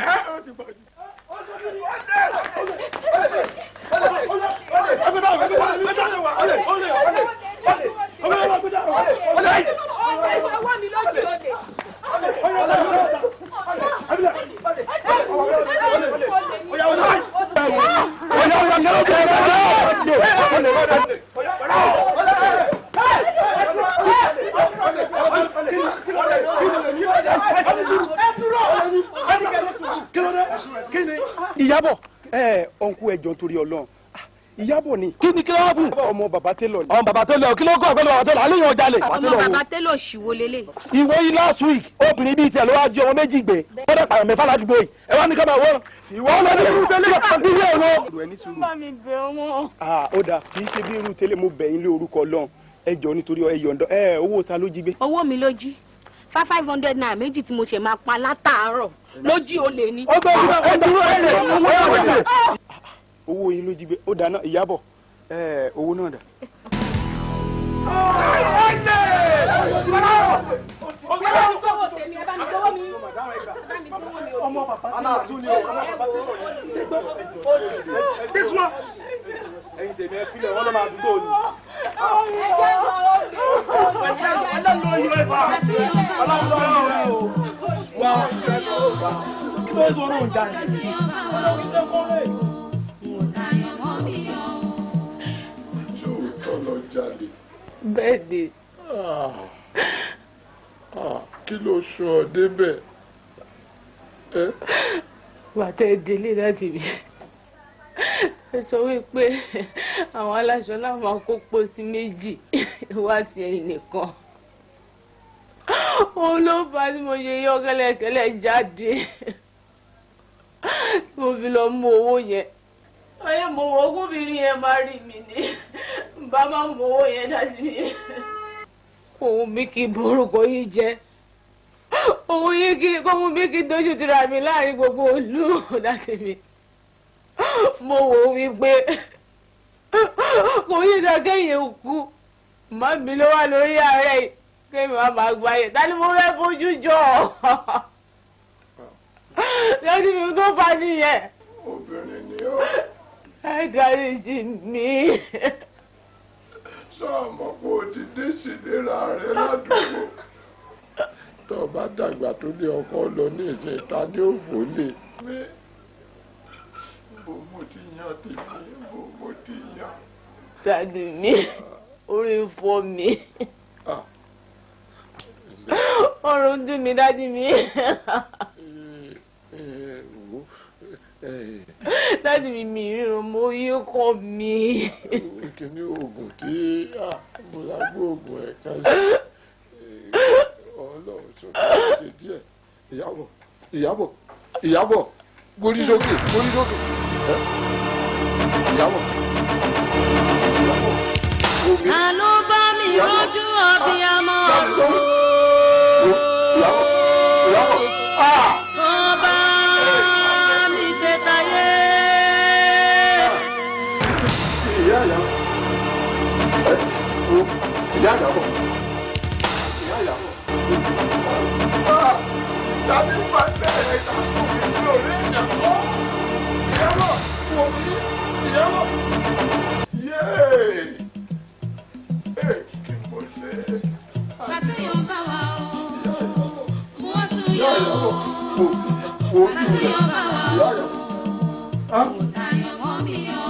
Speaker 25: Ìyábọ̀ ọ̀nkú ẹ̀jọ̀ torí Ọlọ́run Ìyábọ̀ ni. kí ni kílọ̀bù. ọmọ bàbá télọ̀ ni. ọmọ bàbá télọ̀ kí ló kọ́ ọ̀gbẹ́ni bàbá télọ̀ àléyàn ọjà lè.
Speaker 2: ọmọ bàbá télọ̀ ṣìwò lélẹ̀.
Speaker 25: ìwé yìí last week obìnrin bíi tiẹ̀ ló wá jí ọmọ méjì gbé ó dẹ̀ pààyàn mẹ́fà ládùúgbò yìí ẹ wá ní ká máa wọ́n. ìwọ ọlọ́dún irú tẹ́lẹ̀ nílé ẹ̀rọ.
Speaker 2: bá mi bẹ̀ wọ́n.
Speaker 25: ó dáa kì í ṣe bí irú tẹ́lẹ̀ mo bẹ̀ yín lé orúkọ Ọlọ́run ẹ jọ̀ọ́ nítorí ẹ yọ̀ǹda owó ta ló jí gbé.
Speaker 2: owó mi ló jí
Speaker 18: 500 naira méjì tí mo ṣe máa pa látàárọ̀ lójí olè ni.
Speaker 25: ó dúró ẹ̀rẹ̀ owó yín ló jí gbé ó dáná Ìyábọ̀ owó náà dà.
Speaker 18: ọmọ bàbá
Speaker 25: aláàtún ni o. ẹ̀yin tèmi ẹ filẹ̀ wọn lọ máa dúró ni.
Speaker 12: bẹ́ẹ̀ ni.
Speaker 1: kí ló sún ọ débẹ̀?
Speaker 12: bàtẹ́ délé láti rí ẹ sọ wípé àwọn aláṣọ náà máa kó pósí méjì wá sí ẹ̀yìn nìkan òun ló bá tí mo ṣe yọ kẹ́lẹ́kẹ́lẹ́ jáde tí mo fi lọ mú owó yẹn ọyẹ mo wọ ogúnbìnrin yẹn máa rí mi ní bá máa mú owó yẹn láti mi òun mi kì í borúkọ yìí jẹ òun yìí kì í kó mú mi kì í dojú tira mi láàrin gbogbo ìlú láti mi mo wò wípé kò yí ìdá kéèyàn kú má mi ló wà lórí ààrẹ yìí kéèmì má máa gbáyé tani mo fẹ́ fojú jọ lọ́dí mi tó fa nìyẹn.
Speaker 1: obìnrin ni ó.
Speaker 12: ẹ dáríjì mi.
Speaker 1: sọ́ọ̀mọ́ kó o ti dé sílera rẹ ládùúgbò tó o bá dàgbà tó lé ọkọ lọ ní ìsìn ta ni ó fò lè. mo ti yan tèmi mo ti yan.
Speaker 12: dádì mi orí ń fọ́ mi ọrùn dùn mí dádì mi. dádì mi mi ríran mo yí kọ́ mi.
Speaker 1: kíní oògùn tí mo la gbọ́ oògùn ẹ̀ kan ṣe ọlọ́run tó kọ́ ṣe díẹ̀. Ìyábọ̀ gbórí sókè Ìyábọ̀.
Speaker 10: ta ló bá mi rọ́jú ọbí àmọ́ ọ̀rọ̀ kó bá mi gbé tayé.
Speaker 1: Tàbí pàṣẹ ẹ̀ka fún mi lórí ìyàwó. Ìyábọ̀ wò mí Ìyábọ̀. Yéé! Kí mo ṣe?
Speaker 10: Bàtí yóò bá wa o, wọ́n tún yọ o. Bàtí yóò bá wa o, kò tayọ̀ mọ́ mi o.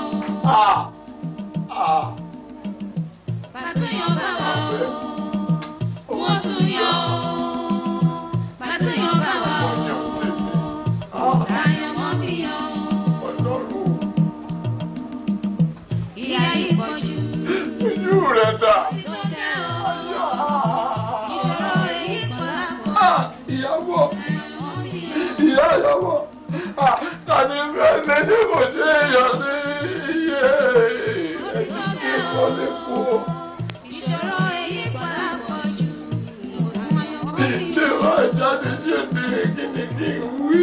Speaker 10: Bàtí yóò bá wa o, wọ́n tún yọ o. Bàtí yóò bá wa o, kò tayọ̀ mọ́ mi o. Ìyá yìí pọ̀ jù.
Speaker 1: Ojú rẹ̀ dà.
Speaker 10: Ìṣòro èyí kò lápò.
Speaker 1: Ìyábọ̀. Ìyábọ̀. Tani bẹ́ẹ̀ lẹ́ni kò ṣe é yọ ní iye. Ẹ̀sìn kí wọ́n lè kú.
Speaker 10: Ìṣòro èyí kò lápò jù.
Speaker 1: Ṣé wàá jáde ṣe ní kíni kí n wí?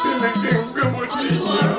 Speaker 1: Kíni kí n gbé mo ti yàn?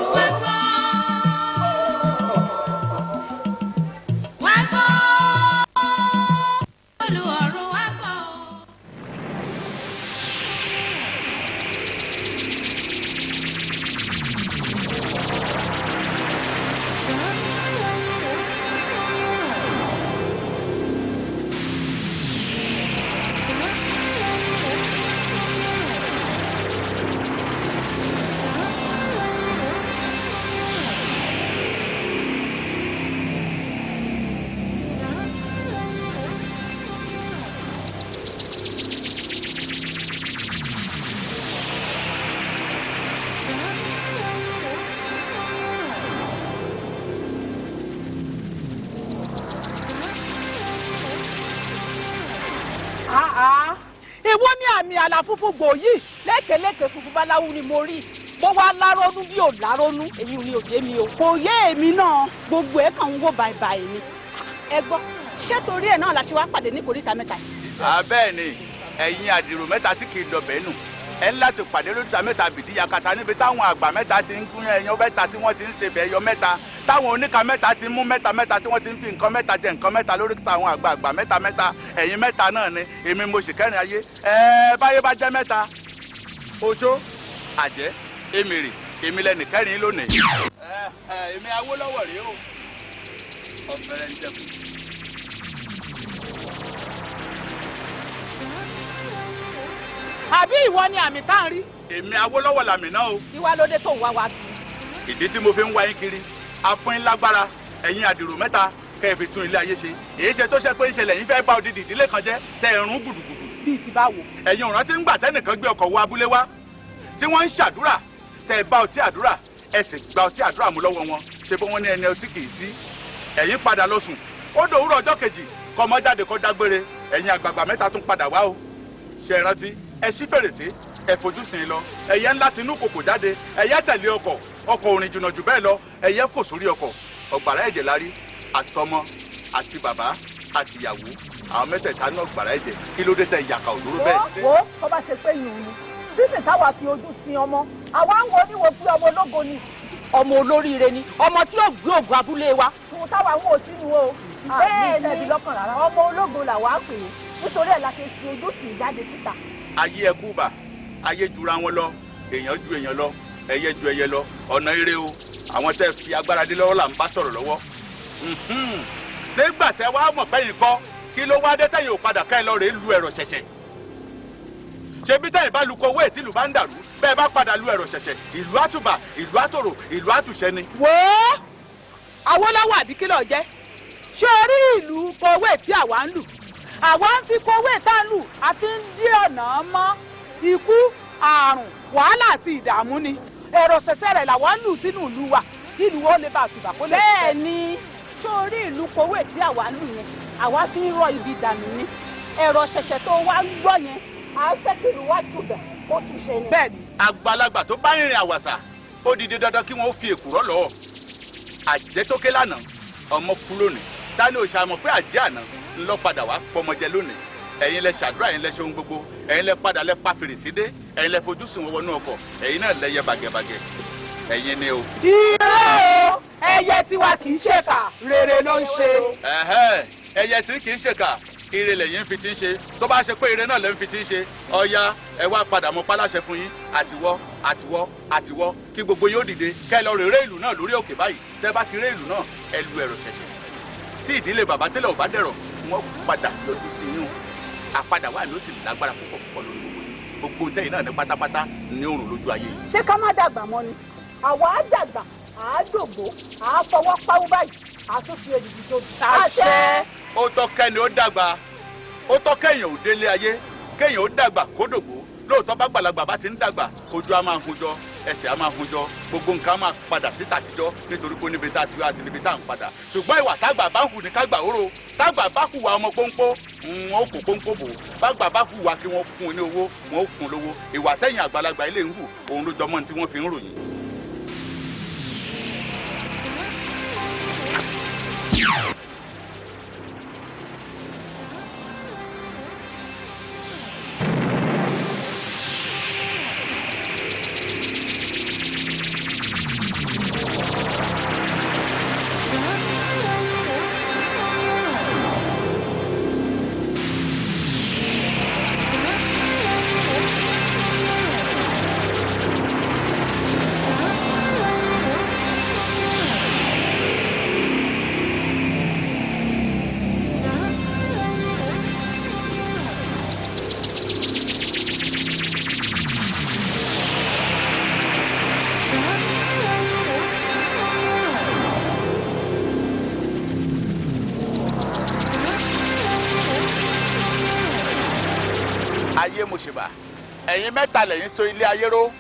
Speaker 5: Èwo ni àmì àlàfúnfún gbòòyì lẹ́kẹ̀lẹ́kẹ̀ funfun báláwú ni mo rí mo wá lárónú bí ò lárónú èyí ni òye mi o. Kò yé èmi náà gbogbo ẹ̀ kàn ń wò bàìbàì ni. Ẹ gbọ́ ṣé torí ẹ̀ náà la ṣe wá pàdé ní ìkórìtà mẹ́ta yìí.
Speaker 11: bẹ́ẹ̀ ni ẹ̀yin àdìrò mẹ́ta tí kì í dọ̀bẹ́ nù ẹ ń láti pàdé lóríta mẹ́ta bìdí yakata níbi táwọn àgbà mẹ́ta ti ń gún ẹyọ mẹ́ta tí wọ́n ti ń ṣe bẹ́ẹ̀yọ mẹ́ta táwọn oníka mẹ́ta ti ń mú mẹ́ta mẹ́ta tí wọ́n ti ń fi nǹkan mẹ́ta jẹ nǹkan mẹ́ta lóríta àwọn àgbà mẹ́ta mẹ́ta ẹ̀yin mẹ́ta náà ni èmi mo sì kẹ́rin ayé báyé bá jẹ́ mẹ́ta oṣó àjẹ́ èmèrè èmi lẹ́nì kẹ́rin lónìí. èmi Awólọ́wọ̀ rèé o ọ̀fẹ́rẹ́ ń jẹ́kù.
Speaker 5: àbí ìwọ ni àmì tá ń rí.
Speaker 11: èmi Awólọ́wọ̀ làmì náà o.
Speaker 5: kí wá lóde tó ń wá wa kiri.
Speaker 11: ìdí tí mo fi ń wá yín kiri afún lágbára ẹ̀yin àdìrò mẹ́ta kẹ́ ẹ fi tún ilé ayé ṣe èyí ṣe tó ṣe pé ìṣẹ̀lẹ̀ yín fẹ́ bá odidi ìdílé kan jẹ́ tẹ ẹ̀rún gbùdùgbùdù.
Speaker 5: bíi ti báwo.
Speaker 11: ẹ̀yin ọ̀ràn tí ń gbà tẹ́nìkan gbé ọkọ̀ wọ abúlé wá tí wọ́n ń ṣàdúrà tẹ ẹ bá ọtí àdúrà ẹ sì gba ọtí àdúrà mú lọ́wọ́ wọn ṣe bó wọ́n ní ẹni ọtí kì í tí ẹ̀yin padà lọ sùn ó dòwúrọ̀ ọjọ́ kejì kọ́mọ jáde kọ́ dágbére ẹ̀yin àgbààgbà mẹ́ta tún padà wá o ṣe rántí ẹ ṣí fèrèsé ẹ fojú sìn lọ ẹyẹ ńlá tinú kòkò jáde ẹyẹ tẹ̀lé ọkọ̀ òrìn jùnà jù bẹ́ẹ̀ lọ ẹyẹ fò sórí ọkọ̀ ọ̀gbàrá ẹ̀jẹ̀ lárí àtọmọ àti bàbá àti ìyàwó àwọn mẹ́tẹ̀ẹ̀ta náà gbàrá ẹ̀jẹ̀ kí ló dé tẹ ìyàkà òdúró bẹ́ẹ̀.
Speaker 5: wo tó bá ṣe pé yìí ni sísìn táwa fi ojú sin ọmọ àwa ń wo níwò pé ọmọ ológo ni ọmọ olóríire ni ọmọ tí yóò gbé ògùn abúlé wa. tòun táwa ń wò sínú o bẹ́ẹ̀ ni ọmọ ológo làwa pè é nítorí ẹ̀ la ṣe fi ojú sìn jáde síta.
Speaker 11: ayé ẹkú bà ayé jura wọn lọ èèyàn ju èèyàn lọ ẹyẹ ju ẹyẹ lọ ọ̀nà eré o àwọn tẹ́ fi agbára dé lọ́wọ́ là ń bá sọ̀rọ̀ lọ́wọ́. nígbà tẹ́ wàá mọ̀ pẹ́yìn kọ́ kí ló wá dé tẹ́yìn ò padà ká ẹ lọ rèé lu ẹ̀rọ ṣẹ̀ṣẹ̀. ṣebí tẹ́yìn bá lu kowó ètí ìlú bá ń dàrú bẹ́ẹ̀ bá padà lu ẹ̀rọ ṣẹ̀ṣẹ̀ ìlú àtùbà ìlú àtòrò ìlú àtùṣẹ́ ni.
Speaker 5: wò ó Awólọ́wọ̀ àbí kí ló jẹ́ ṣé orí ìlú kowó ètí àwa ń lù àwa ń fi kowó ètá ń lù àfi ń dí ọ̀nà mọ́ ikú àrùn wàhálà àti ìdààmú ni èrò ṣẹ̀ṣẹ̀ rẹ̀ làwọn ń lù sínú ìlú wa ìlú wo lè bá àtùbà kó lè. bẹ́ẹ̀ ni sórí ìlú kowó tí àwa ń lù yẹn àwa fi ń rọ ibi dànù ni èrò ṣẹ̀ṣẹ̀ tó wá ń gbọ́ yẹn à ń fẹ́ kí ìlú wa tùbà kó tún ṣe ni. bẹ́ẹ̀ ni.
Speaker 11: àgbàlagbà tó bá rìnrìn àwàsà ó di dandan kí wọ́n fi èkùrọ́ lọ́wọ́ àjẹ́ tó ké lánàá ọmọ kú lónìí tani ò ṣàmọ̀ pé àjẹ́ àná ńlọ padà wá pọmọjẹ lónìí ẹ̀yin lẹ ṣàdúrà ẹ̀yin lẹ ṣe ohun gbogbo ẹ̀yin lẹ padà lẹ pa fèrèsé dé ẹ̀yin lẹ fojú sùn wọnú ọkọ̀ ẹ̀yin náà lẹ yẹ bàgẹ̀bàgẹ̀ ẹ̀yin ni o.
Speaker 5: irọ́ ẹyẹ tiwa kì í ṣèkà rere ló ń ṣe.
Speaker 11: ẹyẹ tí kì í ṣèkà ire lẹ́yìn fi ti ń ṣe tó bá ṣe pé ire náà lẹ́ ń fi ti ń ṣe ọ̀ya ẹ wá padà mọ́ pálásẹ fún yín àtiwọ́ àtiwọ́ àtiwọ́ kí gbogbo yóò dìde kẹ́ ẹ lọ rèrè ìlú náà lórí òkè báyìí tẹ́ bá ti ré ìlú náà ẹ lu ẹ̀rọ ṣẹ̀ṣẹ̀ tí ìdílé bàbá tẹ́lẹ̀ ò bá dẹ̀rọ̀ wọ́n padà lójú sí yín àpadà wà ló sì lágbára púpọ̀ púpọ̀ lórí gbogbo yín gbogbo tẹ́yìn náà ní pátápátá ní òrùn lójú ayé yìí.
Speaker 5: ṣé ká má dàgbà mọ́ ni àwa á dàgbà á dògbó á fọwọ́ páwó báyìí á tún fi èdìdì tó dùn. àṣẹ.
Speaker 11: ó tọ́ kẹ́ni ó dàgbà ó tọ́ kẹ́yìn ò délé ayé kẹ́yìn ó dàgbà kó dògbó lóòótọ́ bá gbàlagbà bá ti ń dàgbà ojú á máa hunjọ ẹsẹ̀ á máa hunjọ gbogbo nǹkan á máa padà sí tàtijọ́ nítorí pé níbi tá a ti wá sí níbi tá à ń padà ṣùgbọ́n ìwà tágbà bá hù ní kágbà oró tágbà bá hùwà ọmọ pọ́npọ́ wọn ò kó pọ́npọ́ bò bágbà bá hùwà kí wọ́n fún un ní owó wọn ò fún un lówó ìwà tẹ̀yìn àgbàlagbà ilé ń hù òun ló jọmọ́ ní tí wọ́n fi ń ròyìn. ayé mo ṣe bá ẹ̀yin mẹ́ta lẹ́yìn so ilé ayé ró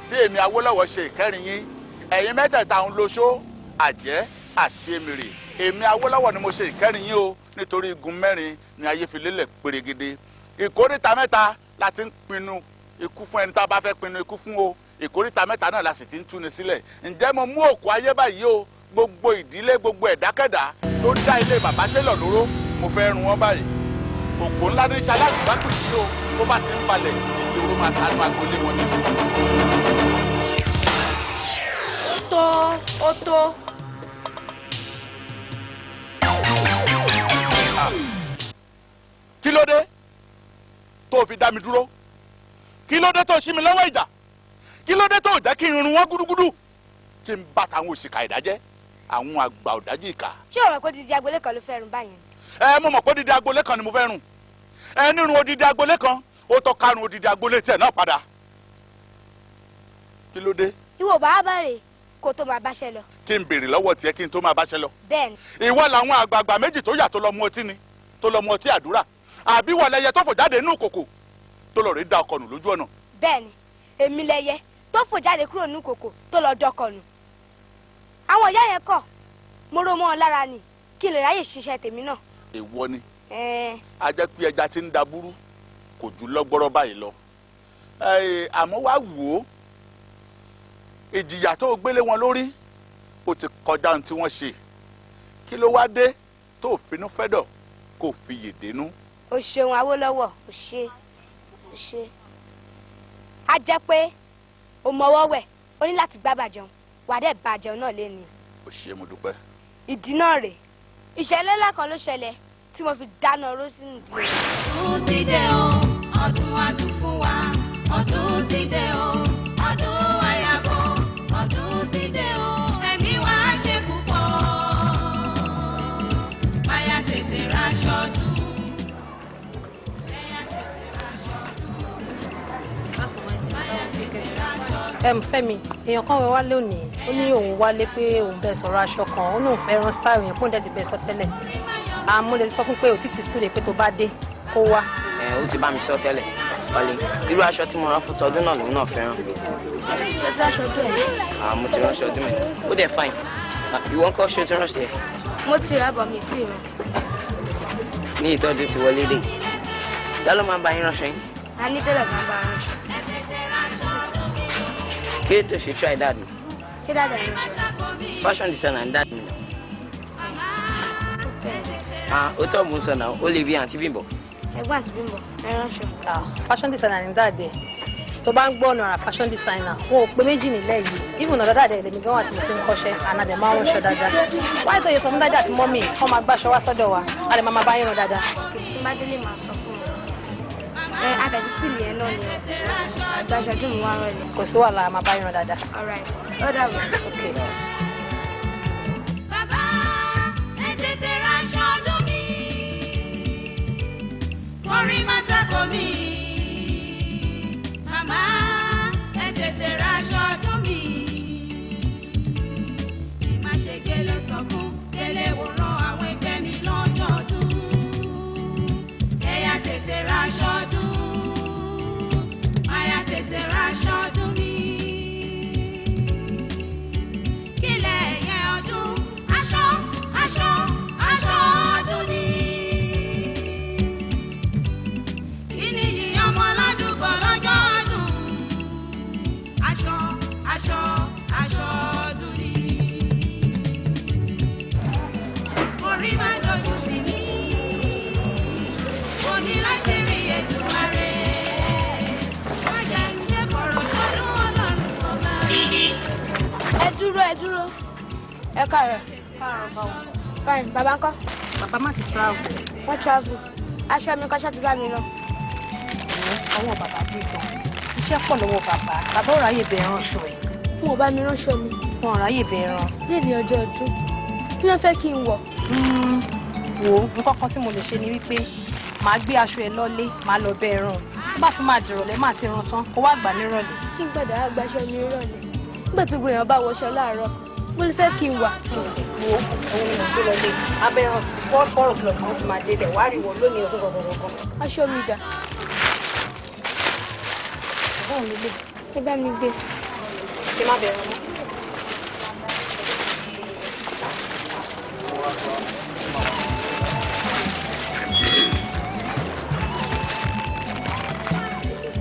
Speaker 11: tí èmi Awólọ́wọ̀ ṣe ìkẹrin yín ẹ̀yin mẹ́tẹ̀ẹ̀ta ń loṣó àjẹ́ àti èmìrì èmi Awólọ́wọ̀ ni mo ṣe ìkẹrin yín o nítorí igun mẹ́rin ni ayé fi lélẹ̀ pérégede ìkóríta mẹ́ta la ti ń pinnu ikú fún ẹni tá a bá fẹ́ pinnu ikú fún o ìkóríta mẹ́ta náà la sì ti ń túni sílẹ̀ ǹjẹ́ mo mú òkú ayé báyìí o gbogbo ìdílé gbogbo ẹ̀dákẹ́dá ló dá ilé bàbá télọ̀ lóró mo fẹ́ run wọ́n báyìí
Speaker 7: kòkó ńlá ní iṣẹ́ alágbèbápè yìí o bó bá ti ń balẹ̀ ìgboro máa ta ló agbolé wọn ni.
Speaker 22: ó tó.
Speaker 7: kí ló dé tó o fi dá mi dúró kí ló dé tó o ṣí mi lọ́wọ́ ìjà kí ló dé tó o jẹ́ kí n rún wọn gúdúgúdú kí n bá tàwọn òṣìkà ìdájẹ́ àwọn àgbà ọ̀dájú ìkà.
Speaker 22: ṣé o rò pé odidi agbolé kan ló fẹ́ run báyìí ni.
Speaker 7: mo mọ̀ pé odidi agbolé kan ni mo fẹ́ run nírun odidi agbolé kan ó tọ́ kárun odidi agbolé tiẹ̀ náà padà kí ló dé.
Speaker 22: ìwọ bá bàrè kó tó máa báṣẹ lọ.
Speaker 7: kí n béèrè lọ́wọ́ tiẹ̀ kí n tó máa báṣẹ lọ.
Speaker 22: bẹ́ẹ̀ni.
Speaker 7: ìwọ làwọn àgbààgbà méjì tó yà tó lọ mu ọtí ni tó lọ mu ọtí àdúrà àbí wọ lẹyẹ tó fò jáde nínú kòkò tó lọ rí da ọkọ nù lójú ọ̀nà.
Speaker 22: bẹ́ẹ̀ni èmi lẹyẹ tó fò jáde kúrò nínú kòkò tó lọ dọkọ nù. àwọn ìyá yẹn kọ̀ mo rò mọ́ ọ lára ni kí n lè ráyè ṣiṣẹ́ tèmi náà.
Speaker 7: èèwọ̀ ni a jẹ́ pé ẹja tí ń da burú kò jù lọ́gbọ́rọ́ báyìí lọ àmọ́ wá wò ó ìjìyà tó gbélé wọn lórí ó ti kọjá ohun tí wọ́n ṣe kí ló wá dé tó finú fẹ́dọ̀ kó fi yèdénú.
Speaker 22: o ṣeun Awólọ́wọ̀ o ṣe a jẹ́ pé o mọwọ́ wẹ̀ o ní láti gbá bàjẹun wà á dẹ̀ bàjẹun náà lé ni.
Speaker 7: o ṣe mo dúpẹ́.
Speaker 22: ìdí náà rèé ìṣẹ̀lẹ̀ ńlá kan ló ṣẹlẹ̀ tí mo fi dáná oró sínú ìdílé.
Speaker 10: ọdún ti dé o ọdún adùn fún wa ọdún ti dé o ọdún àyàbọ̀ ọdún ti dé o ẹ̀mí wa ṣe púpọ̀ báyà tètè ráṣọ ọdún.
Speaker 14: Fẹ́mi èèyàn kan wá wálé òní ó ní òun wálé pé òun bẹ́ẹ̀ sọ̀rọ̀ aṣọ kan ó ní òun fẹ́ rán style yẹn pọ́ńdẹ̀ ti bẹ́ẹ̀ sọ tẹ́lẹ̀ àmọ́ lè sọ fún pé òtítì skul pé tó bá dé kó wá.
Speaker 13: ó ti bá mi sọ tẹ́lẹ̀ wálé irú aṣọ tí mo rán fún tọdún náà lòun náà fẹ́ràn.
Speaker 22: ṣé tí aṣọ ọdún ẹ̀.
Speaker 13: mo ti ránṣọ ọdún mi ó dẹ̀ fine ìwọ ń kọ́ ṣé o ti ránṣọ yẹn.
Speaker 22: mo ti rà bọ̀ mi tí ì rán.
Speaker 13: ní ìtọ́jú ti wọlé dé dá ló máa ń bá yín ránṣọ yín.
Speaker 22: a ní tẹ́lẹ̀ máa ń bá ránṣọ.
Speaker 13: kí ló tó ṣe try dad mi.
Speaker 22: ṣé dáadáa ń ránṣọ.
Speaker 13: fashion designer ń dad mi náà. ó tọ́ mo sọ náà ó lè bí àǹtí Bímbọ́.
Speaker 22: ẹ̀gbọ́n àti Bímbọ́ ẹ ránṣọ.
Speaker 14: fashion designer ní dáadé tó bá ń gbọ́ ọ̀nà fashion designer wọn ò pé méjì nílẹ̀ yìí even ọ̀dọ̀ dáadé lèmi gan wà tí mo ti ń kọ́ṣẹ́ ànádẹ̀ máa ń ránṣọ dáadáa wáyé tó yẹ sọ fún dáadé àti mọ́mì wọ́n máa gbàṣọ wá sọ́dọ̀ wa a lè máa bá yín rán dáadáa.
Speaker 22: tí bá délé máa sọ fún mi àtàtì sílì ẹ náà ni àgbàṣọ dùn mí wá rán ẹ.
Speaker 14: kò sí wàhálà máa bá yín rán dáadáa.
Speaker 22: all right ó dàbọ̀.
Speaker 14: okay.
Speaker 10: bàbá ẹ tètè ráṣọ ọdún mi orí má tako mi màmá ẹ tètè ráṣọ ọdún mi bí má ṣe gélé sọkún gélé wòran àwọn ẹgbẹ́ mi lọ́jọ́ ọdún ẹ̀yà tètè ráṣọ ọdún àyà tètè ráṣọ ọdún mi kílẹ̀ ẹ̀yẹ ọdún aṣọ aṣọ aṣọ ọdún ni. kíni yìí ọmọ ládùúgbò lọ́jọ́ ọdún aṣọ aṣọ aṣọ ọdún ni. orí máa dojú tì mí kò ní láṣìírí Èdùmàrè má jẹ́ ń gbé kọ̀rọ̀ sọ́dún Ọlọ́run ọba.
Speaker 22: ẹ dúró ẹ káàárọ̀. fine bàbá ńkọ́.
Speaker 14: bàbá má ti travel.
Speaker 22: wọ́n travel aṣọ mi kọ́ṣẹ́ ti bá mi lọ.
Speaker 14: ọwọ́ bàbá dé gan iṣẹ́ pọ̀ lọ́wọ́ bàbá bàbá ò ráyè bẹ́ẹ̀ ránṣọ ẹ̀.
Speaker 22: wọn ò bá mi ránṣọ mi.
Speaker 14: wọn ò ráyè bẹ́ẹ̀ rán.
Speaker 22: léèrè ọjọ́ ọdún kí wọ́n fẹ́ kí n wọ̀.
Speaker 14: wo nǹkan kan tí mo lè ṣe ni wípé màá gbé aṣọ ẹ lọ́lé màá lọ bẹ́ẹ̀ rán bá fi máa dìrọ̀lẹ́ máa ti rán tán kó wá gbà nírọ̀lẹ́.
Speaker 22: kí n padà wá gbaṣọ mi rọ̀lẹ́ nígbà tó gbìyànjú bá wọṣọ láàárọ̀ mo lè fẹ́ kí n wà.
Speaker 14: wo òun ni mo gbé lọlé abẹ́rán 4 o'clock ni wọ́n ti máa débẹ̀ wá rí wọn lónìí ọdún gbọ̀ngbọ̀ngbọ̀n.
Speaker 22: aṣọ mi dà.
Speaker 14: báwo ni lè.
Speaker 22: ẹ bá mi gbé.
Speaker 14: kí n má bẹ̀rẹ̀ mọ́.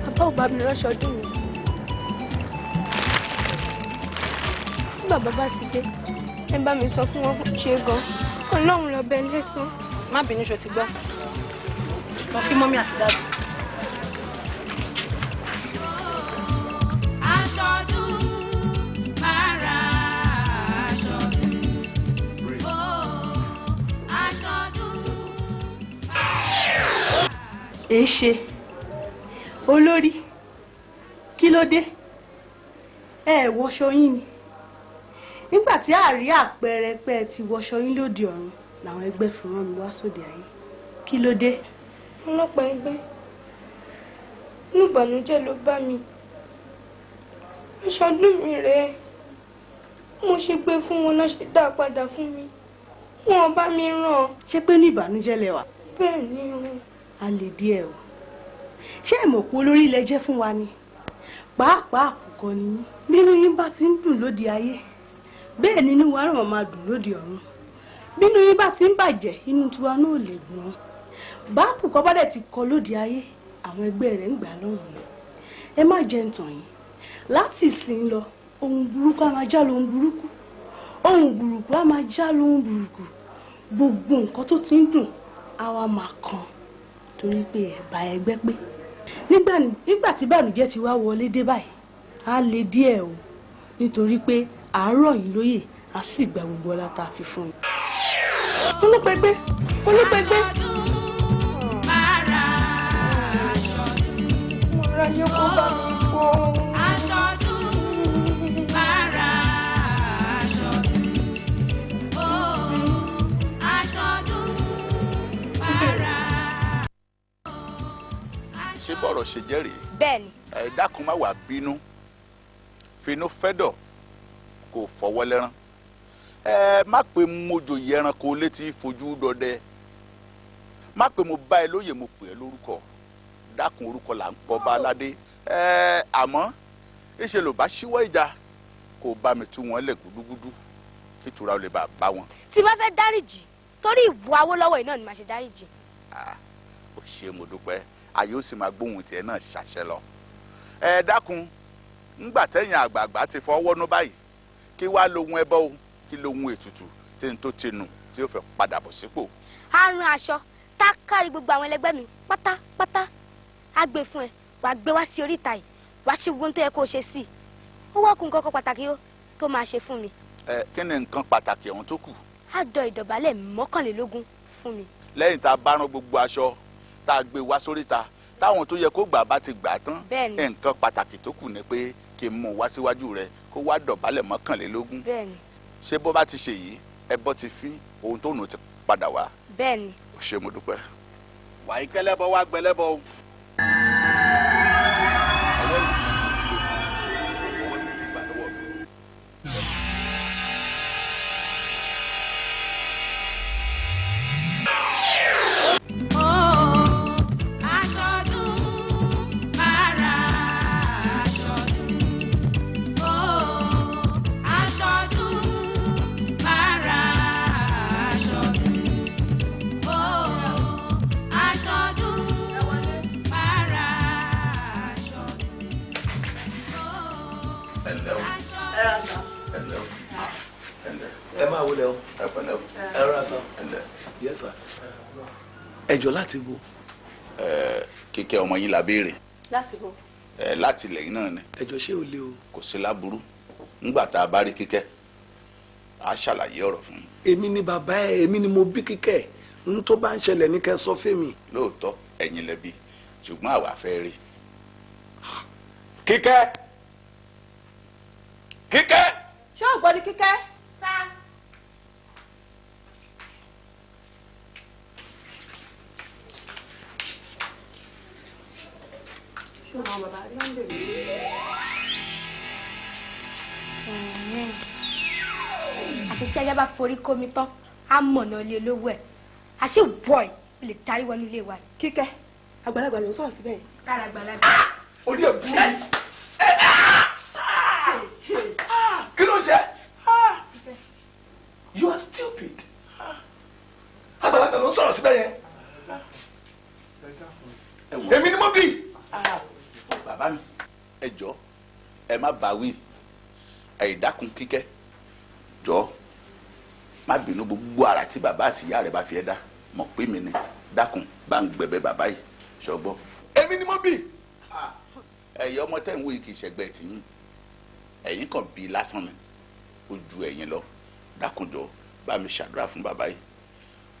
Speaker 22: bàbá ò bá mi ránṣọ dùn mí. tí bàbá bá ti dé ẹ bá mi sọ fún wọn ṣe gan Ọlọ́run lọ bẹ lẹ́san.
Speaker 14: má bínú ṣo ti gbọ́. lọ kí mọ́mí àti dáàbò.
Speaker 18: èé ṣe olórí kí ló dé ẹ wọṣọ yín ni nígbà tí a rí àpẹẹrẹ pé ẹ ti wọṣọ yín lóde ọ̀run làwọn ẹgbẹ́ fi rán mi wá sóde ayé kí ló dé.
Speaker 22: ọlọ́pàá ẹgbẹ́ inú ìbànújẹ́ ló bá mi aṣọ ọdún mi rèé mo ṣe gbé fún wọn náà ṣe dá padà fún mi wọn bá mi rán.
Speaker 18: ṣé pé ní ìbànújẹ́ lẹ wà.
Speaker 22: bẹ́ẹ̀ ni o.
Speaker 18: a lè díẹ̀ o ṣé ẹ mọ̀ pé olórí ilẹ̀ jẹ́ fún wa ni pàápàá àkùkọ ni bínú yín bá ti ń dùn lóde ayé bẹ́ẹ̀ nínú wa ràn máa dùn lóde ọ̀run bínú yín bá ti ń bàjẹ́ inú tiwa náà lè gbọ́n bá àkùkọ bá dẹ̀ ti kọ lóde ayé àwọn ẹgbẹ́ rẹ̀ ń gbà lọ́rùn ni ẹ má jẹ́ ń tàn yín láti ìsìn lọ ohun burúkú á máa já lóhun burúkú ohun burúkú á máa já lóhun burúkú gbogbo nǹkan tó ti ń dùn á wá máa kàn torí pé ẹ bá ẹgbẹ́ pé nígbà tí bànújẹ́ ti wá wọlé dé báyìí á lè díẹ̀ o nítorí pé àárọ̀ yìí lóye á sì gba gbogbo ọlá tá a fi fún yín. olùpẹ̀gbẹ́ olùpẹ̀gbẹ́. mo ra yókù bá mi kó.
Speaker 7: ṣé bọ̀rọ̀ ṣe jẹ́ rèé.
Speaker 22: bẹ́ẹ̀ni.
Speaker 7: ẹ dákun má wàá bínú finú fẹ́dọ̀ kò fọwọ́ lẹ́rán ẹ má pé mojo yẹranko létí fojú dọdẹ má pé mo bá ẹ lóye mo pè ẹ lórúkọ dákun orúkọ là ń pọ bá aládé àmọ́ ìṣe ló bá ṣíwọ́ ìjà kó bá mi tú wọn lẹ̀ gúdúgúdú kí ìtura ó lè bá wọn.
Speaker 22: tí bá fẹ́ dáríjì torí ìwọ Awólọ́wọ̀ yìí náà ni màá ṣe dáríjì.
Speaker 7: ó ṣe mo dúpẹ́ ayé ó sì máa gbóhùn tiẹ̀ náà ṣàṣẹ lọ. ẹ dákun ńgbà tẹ̀yìn àgbààgbà ti fọwọ́nú báyìí kí wàá lohun ẹbọ o kí lohun ètùtù tí n tó ti nù tí ó fẹ́ padà bọ̀ sípò.
Speaker 22: àrùn aṣọ tá a kárí gbogbo àwọn ẹlẹgbẹ́ mi pátápátá á gbé fún ẹ wàá gbé wá sí oríta yìí wàá ṣe gbogbo tó yẹ kó o ṣe sí i ó wá kún nǹkan pàtàkì tó máa ṣe fún mi.
Speaker 7: kí ni nǹkan pàtàkì ọ̀hún tó kù.
Speaker 22: á dọ ìdọ̀bálẹ̀ 21 fún mi.
Speaker 7: lẹ́yìn tá a bá rán gbogbo aṣọ tá a gbé wá sóríta táwọn tó yẹ kó gbà bá ti gbà tán nǹkan pàtàkì tó kù ni pé kí n mú wá síwájú rẹ kó wá dọ̀bálẹ̀ 21.
Speaker 22: bẹ́ẹ̀ni.
Speaker 7: ṣé bó bá ti ṣe yìí ẹbọ ti fín ohun tó nù ti padà wá.
Speaker 22: bẹ́ẹ̀ni.
Speaker 7: ó ṣe mo dúpẹ́.
Speaker 11: wàá kẹlẹ́bọ wá gbẹlẹ́bọ o.
Speaker 8: ẹjọ́ láti bo.
Speaker 7: Kíkẹ́ ọmọ yín la béèrè.
Speaker 18: láti bo.
Speaker 7: láti lẹ́yìn náà ni.
Speaker 8: ẹjọ́ ṣé o lé o.
Speaker 7: kò sí láburú ńgbà tá a bá rí Kíkẹ́ a ṣàlàyé ọ̀rọ̀ fún yín.
Speaker 8: èmi ni bàbá ẹ èmi ni mo bí Kíkẹ́ n tó bá ń ṣẹlẹ̀ ní kẹ́ sọ fẹ́mi.
Speaker 7: lóòótọ́ ẹ̀yin lẹ́bi ṣùgbọ́n àwa fẹ́ rí.
Speaker 8: Kíkẹ́. Kíkẹ́.
Speaker 18: ṣé o gbọ́ ní Kíkẹ́. sá.
Speaker 22: àṣé tí ajá bá forí kómi tán á mọ̀nà ilé olówó ẹ̀ àṣé bọ́ọ̀ ò lè darí wọnú ilé wa.
Speaker 18: Kíkẹ́ àgbàlagbà ló ń sọ̀rọ̀ síbẹ̀ yẹn.
Speaker 22: kára àgbàlagbà.
Speaker 8: orí ẹ̀ burú. kí ló ń ṣe. you are stupid. àgbàlagbà ló ń sọ̀rọ̀ síbẹ̀ yẹn. èmi ni mo bí.
Speaker 7: bàbá mi ẹ jọ̀ọ́ ẹ má bá wí ẹ dákun Kíkẹ́ jọ̀ọ́ má bínú gbogbo ara tí bàbá àti ìyá rẹ bá fi ẹ dá mọ̀ pé mi ni dákun bá ń gbẹ̀bẹ̀ bàbá yìí ṣọgbọ́.
Speaker 9: èmi ni mo bí.
Speaker 7: ẹ̀yin ọmọ tẹ̀ ń wò yìí kì í ṣẹgbẹ́ tìyín ẹ̀yin kàn bí lásán ni ó ju ẹ̀yin lọ dákun jọ bá mi ṣàdúrà fún bàbá yìí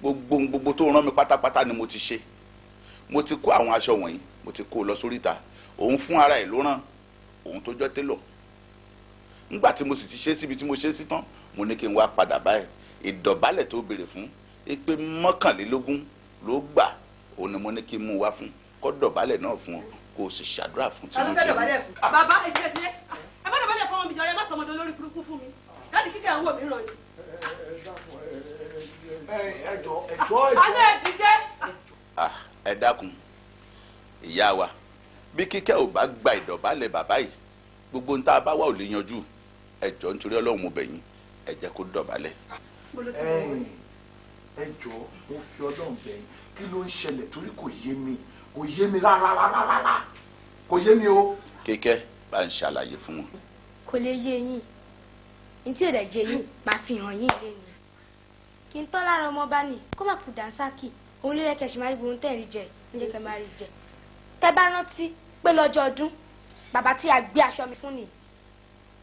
Speaker 7: gbogbo tó rán mi pátápátá ni mo ti ṣe mo ti kó àwọn aṣọ wọ̀nyí mo ti kó lọ sóríta òun fún ara ẹ̀ ló rán òun tó jọ télọ̀ nígbà tí mo sì ti ṣe síbi tí mo ṣe sí tán mo ní kí n wá padà báyìí ìdọ̀bálẹ̀ tó béèrè fún pé 21 ló gbà òun ni mo ní kí n mú wá fún kó dọ̀bálẹ̀ náà fún ọ kó o sì ṣàdúrà fún
Speaker 15: tinú tinú. bàbá ìṣe ti ẹ bá dọ̀bálẹ̀ fún ọmọ mi jọrọ ẹ má sọ ọmọdé olórí burúkú fún mi láti kíkẹ́ àwọn òmíràn ni.
Speaker 7: ẹ dákun ìyá wa bí kíkẹ́ ò bá gba ìdọ̀bálẹ̀ bàbá yìí gbogbo ń tá a bá wà ò lè yanjú ẹ jọ̀ọ́ nítorí Ọlọ́run mo bẹ̀ yín ẹ jẹ́ kó dọ̀bálẹ̀.
Speaker 9: ẹ jọ̀ọ́ mo fi Ọlọ́run bẹ̀ yín kí ló ń ṣẹlẹ̀ torí kò yé mi rárá kò yé mi o.
Speaker 7: kíkẹ́ bá ń ṣàlàyé fún wọn.
Speaker 22: kò lè yé yín ní tí ò dẹ̀ jẹ yín máa fi hàn yín lé ni kí n tọ́ lára ọmọ bá ní kó má kú dànsákì òun ló yẹ kẹ́ ṣe máa rí gbóhùn tẹ̀ rí jẹ ń jẹ́ kẹ́ máa rí jẹ. tẹ́ bá rántí pé lọ́jọ́ ọdún bàbá tí a gbé aṣọ mi fún ni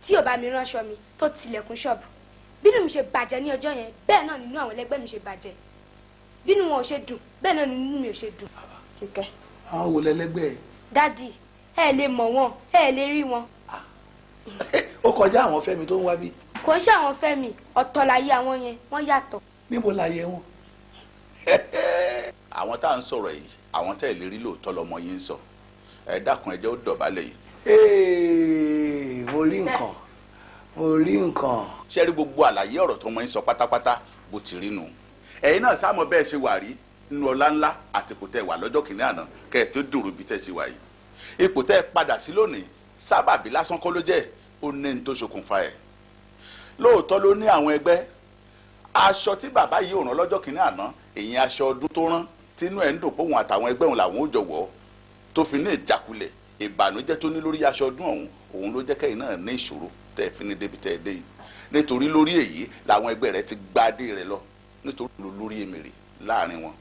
Speaker 22: tí ò bá mi ránṣọ mi tó tilẹ̀kùn ṣọ́ọ̀bù bínú mi ṣe bàjẹ́ ní ọjọ́ yẹn bẹ́ẹ̀ náà nínú àwọn ẹlẹgbẹ́ mi ṣe bàjẹ́ bínú wọn ò ṣe dùn bẹ́ẹ̀ náà nínú mi ò ṣe dùn. kíkẹ́.
Speaker 8: àwọn wo lẹlẹgbẹ́ ẹ.
Speaker 22: dádì ẹ lè mọ̀ wọn ẹ lè rí wọn.
Speaker 8: ó kọjá àwọn fẹ́mi tó ń wá bí.
Speaker 22: kò ń ṣe àwọn fẹ́mi ọ̀tọ̀ láyé àwọn yẹn wọ́n yàtọ̀.
Speaker 8: níbo láyé wọn.
Speaker 7: àwọn tá à ń sọ̀rọ̀ yìí àwọn tẹ́ ẹ̀ lè rí lóòótọ́ lọmọ yín ń sọ ẹ dákun ẹ jẹ́ ó dọ̀bálẹ̀ yìí.
Speaker 8: mo rí nǹkan.
Speaker 7: ṣé rí gbogbo àlàyé ọ̀rọ̀ tó mọ yín sọ pátápátá bó ti rí nù. ẹ̀yin náà sáà mọ̀ bẹ́ẹ̀ ṣe wà rí nínú ọlá ńlá àti ipò tẹ́ wà lọ́jọ́ kìíní àná kẹ́ ẹ̀ tó dùrù bí tẹ́ ti wà yìí. ipò tẹ́ padà sí lónìí sábàbí lásán kọ́ ló jẹ́ ó ní ní tó ṣokùnfà ẹ̀. lóòótọ́ ló ní àwọn ẹgbẹ́ aṣọ tí bàbá yìí ò rán lọ́jọ́ kìíní àná èyí aṣọ ọdún tó rán tínú ẹ̀ ń dùn pé òun àtàwọn ẹgbẹ́ òun làwọn ò jọ̀wọ́ tó fi ní ìjákulẹ̀ ìbànújẹ́ tó ní lórí aṣọ ọdún òun ló jẹ́ kẹ́yìn náà ní ìṣòro tẹ́ fi ní débi tẹ́ ẹ dé yìí nítorí lórí èyí làwọn ẹgbẹ́ rẹ̀ ti gba adé rẹ̀ lọ nítorí lórí èmèrè láàrin wọn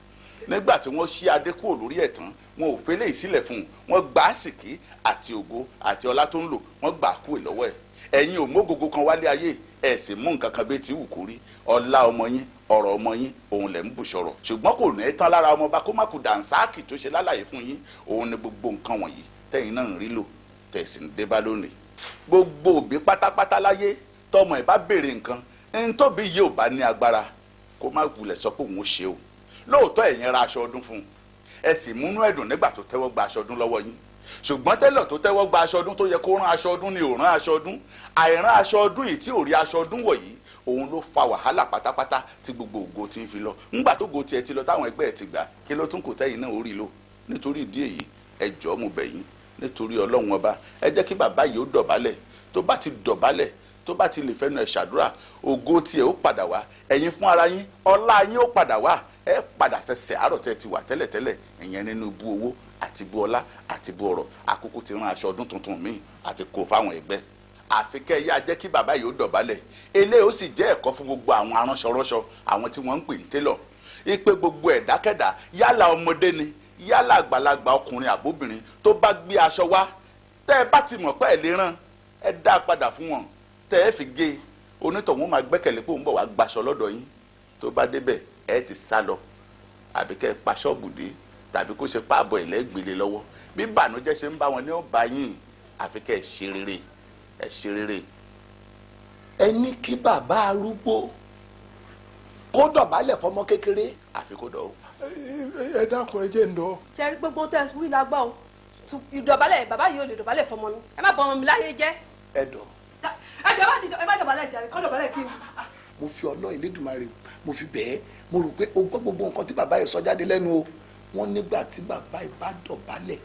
Speaker 7: nígbà tí wọ́n ṣí adé kúrò lórí ẹ̀ tán wọn ò fẹ́lẹ́ ìsílẹ̀ fún un wọ́n gbà á sìkí àti ògo àti ọlá tó ń lò wọ́n gbà á kúrò lọ́wọ́ ẹ̀ ẹ̀yin ò mógogo kan wálé ayé ẹ̀ sì mú nǹkan kan bẹ́ẹ̀ tí wù kó rí ọlá ọmọ yín ọ̀rọ̀ ọmọ yín òun lẹ̀ ń bù sọ̀rọ̀ ṣùgbọ́n kò ní tán lára ọmọ bá kó má kú dànsáàkì tó ṣe lálàyé fún yín òun ni gbogbo nǹkan wọ̀nyí tẹ́yìn náà ń rí lò tẹ̀sí ń dé bá lónìí gbogbo òbí pátápátá láyé tọmọ ẹ̀ bá béèrè nǹkan ń tóbi yìí ò bá ní agbára kó má wulẹ̀ sọ pé òun ó ṣe o lóòótọ́ ẹ̀yin ra aṣọ ọdún fún un ẹ sì múnú ẹ̀dùn nígbà tó tẹ́wọ́ gba aṣọ ọdún lọ́wọ́ yín ṣùgbọ́n tẹ́lọ̀ tó tẹ́wọ́ gba aṣọ ọdún tó yẹ kó rán aṣọ ọdún ni ò rán aṣọ ọdún àìrán aṣọ ọdún yìí tí ò rí aṣọ ọdún wọ̀nyí òun ló fa wàhálà pátápátá tí gbogbo ògo ti ń fi lọ ńgbà tó go tiẹ̀ ti lọ táwọn ẹgbẹ́ ẹ̀ ti gbà kí ló tún kò tẹ́yìn náà ó rí lò nítorí ìdí èyí ẹ jọ̀ọ́ mo bẹ̀ yín nítorí ọlọ́run ọba ẹ jẹ́ kí bàbá yìí ó dọ̀bálẹ̀ tó bá ti dọ̀bálẹ̀ tó bá ti lè fẹ́nu ẹ̀ ṣàdúrà ògo tiẹ̀ ó padà wá ẹ̀yin fún ara yín ọlá yín ó padà wá ẹ padà ṣẹ̀ṣẹ̀ àárọ̀ tẹ́ ti wà tẹ́lẹ̀tẹ́lẹ̀ ìyẹn nínú bú owó àti bú ọlá àti bú ọrọ̀ àkókò ti rán aṣọ ọdún tuntun míì àti kó fáwọn ẹgbẹ́ àfi kẹ́ ẹ yá jẹ́ kí bàbá yìí ó dọ̀bálẹ̀ eléyìí ó sì jẹ́ ẹ̀kọ́ fún gbogbo àwọn aránṣọránṣọ àwọn tí wọ́n ń pè ní télọ̀ ipe gbogbo ẹ̀dákẹ́dá yálà ọmọdé ni yálà àgbàlagbà ọkùnrin àbóbìnrin tó bá gbé aṣọ wá tẹ́ ẹ bá ti mọ̀ pé ẹ lè rán ẹ dá a padà fún wọn tẹ́ ẹ fi gé onítọ̀hún máa gbẹ́kẹ̀lé pé òun bọ̀ wá gbaṣọ lọ́dọ̀ yín tó bá débẹ̀ ẹ ti sá lọ àbí kẹ́ ẹ pa ṣọ́ọ̀bù dé tàbí kó ṣe páàbọ̀ ìlẹ́gbẹ̀lẹ̀ lọ́wọ́ bí bànújẹ́ ṣe ń bá wọn ní ọba yín àfi kẹ́ ẹ ṣe rere ẹ ṣe rere.
Speaker 8: ẹ ní kí bàbá arúgbó kó dọ̀bálẹ̀ fọmọ kékeré.
Speaker 7: àfi kó dọ̀ o.
Speaker 1: ẹ dákun ẹ jẹ́ ń dọ̀.
Speaker 15: ṣe rí gbogbo tẹ wí la gbọ́ o ìdọ̀bálẹ̀ bàbá yìí ò lè dọ̀bálẹ̀ fọmọ mi ẹ má bọ ọmọ mi láyé jẹ́.
Speaker 8: ẹ dọ̀.
Speaker 15: ẹ má dọ̀bálẹ̀ jàre kọ́ dọ̀bálẹ̀ kí n.
Speaker 8: mo fi ọlọ́ Elédùmarè mo fi bẹ́ẹ̀ mo rò pé o gbọ́ gbogbo nǹkan tí bàbá yìí sọ jáde lẹ́nu o wọ́n nígbà tí bàbá yìí bá dọ̀bálẹ̀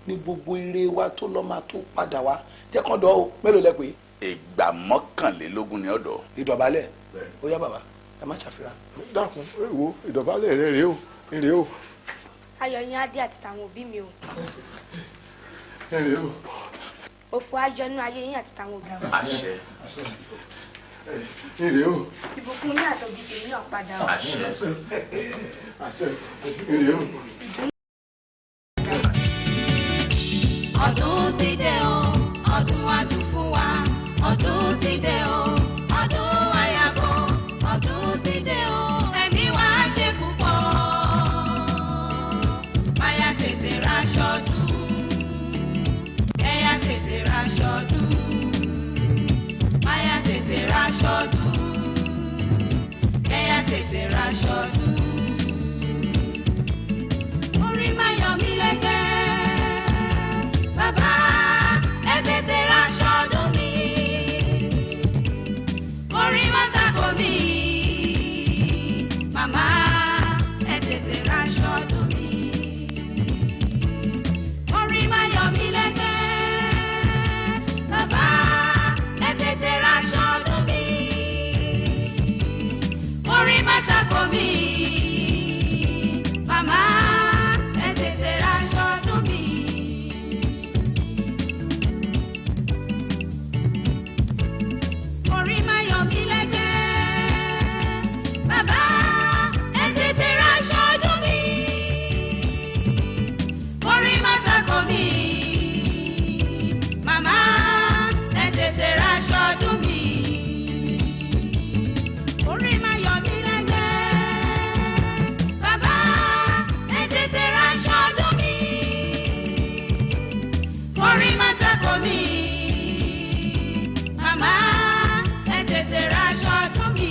Speaker 8: ní gbogbo ire wa tó lọ́ máa tó padà wá jẹ́ kán dọ̀ o mélòó lẹ pé.
Speaker 7: ìgbà 21 ni ọ̀dọ̀.
Speaker 8: ìdọ̀bálẹ̀ ó yá bàbá ẹ má ṣàfihàn.
Speaker 1: dákun wo ìdọ̀bálẹ̀ rẹ rèé o rèé o.
Speaker 22: ayọ̀ yín á dé àti tàwọn òbí mi o.
Speaker 1: rèé o.
Speaker 22: òfò ayọ̀ nínú ayé yín àti tàwọn òbí mi.
Speaker 7: àṣẹ.
Speaker 1: èrè o.
Speaker 22: ìbùkún ní àtọ̀bí tèmi náà padà wá.
Speaker 1: àṣẹ èrè o.
Speaker 10: ọdún ti dé o ọdún adùn fún wa ọdún ti dé o ọdún àyàbọ̀ ọdún ti dé o ẹ̀mí wa ṣe púpọ̀ máyà tètè raṣọ dùn ẹ̀yà tètè raṣọ dùn máyà tètè raṣọ dùn ẹ̀yà tètè raṣọ dùn orí máa yọ mí lẹ́gbẹ́. Bàbá ẹ tètè raṣọ ọdún mi orí mọ́tà kò mí màmá ẹ tètè raṣọ ọdún mi orí máa yọ mí lẹ́gbẹ́ bàbá ẹ tètè raṣọ ọdún mi orí mọ́tà kò mí màmá ẹ tètè raṣọ ọdún mi. Orí máa yọ mí lẹ́gbẹ́. Bàbá ẹ tètè raṣọ ọdún mi. Orí máa takò mí. Màmá ẹ tètè raṣọ ọdún mi. Orí máa yọ mí lẹ́gbẹ́. Bàbá ẹ tètè raṣọ ọdún mi. Orí máa takò mí. Màmá tètè raṣọ ọdún mi.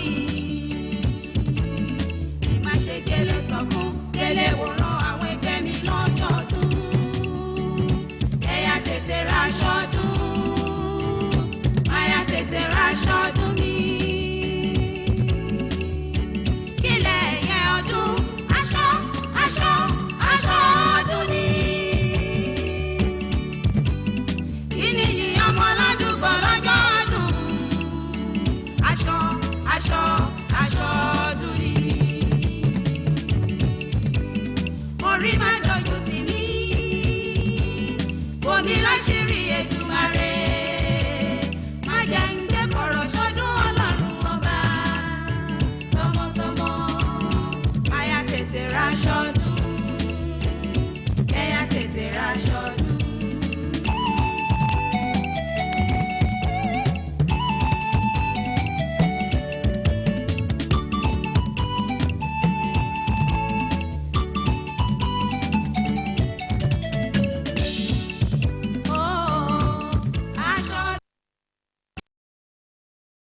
Speaker 10: Kí má ṣe gẹ́lẹ́ sọ̀kún, gẹ́lẹ́ wòran àwọn ẹgbẹ́ mi lọ́jọ́ ọdún. Ẹ̀yà tètè raṣọ ọdún. Máyà tètè raṣọ ọdún mi. Kílẹ̀ ẹ̀yẹ ọdún, aṣọ, aṣọ, aṣọ ọdún ni. Kí ni yìí ọmọ ládùúgbò lọ́jọ́ ọdún? Aṣọ, aṣọ, aṣọ ọdún ni. Orí máa dojú tì mí, omi láṣìírí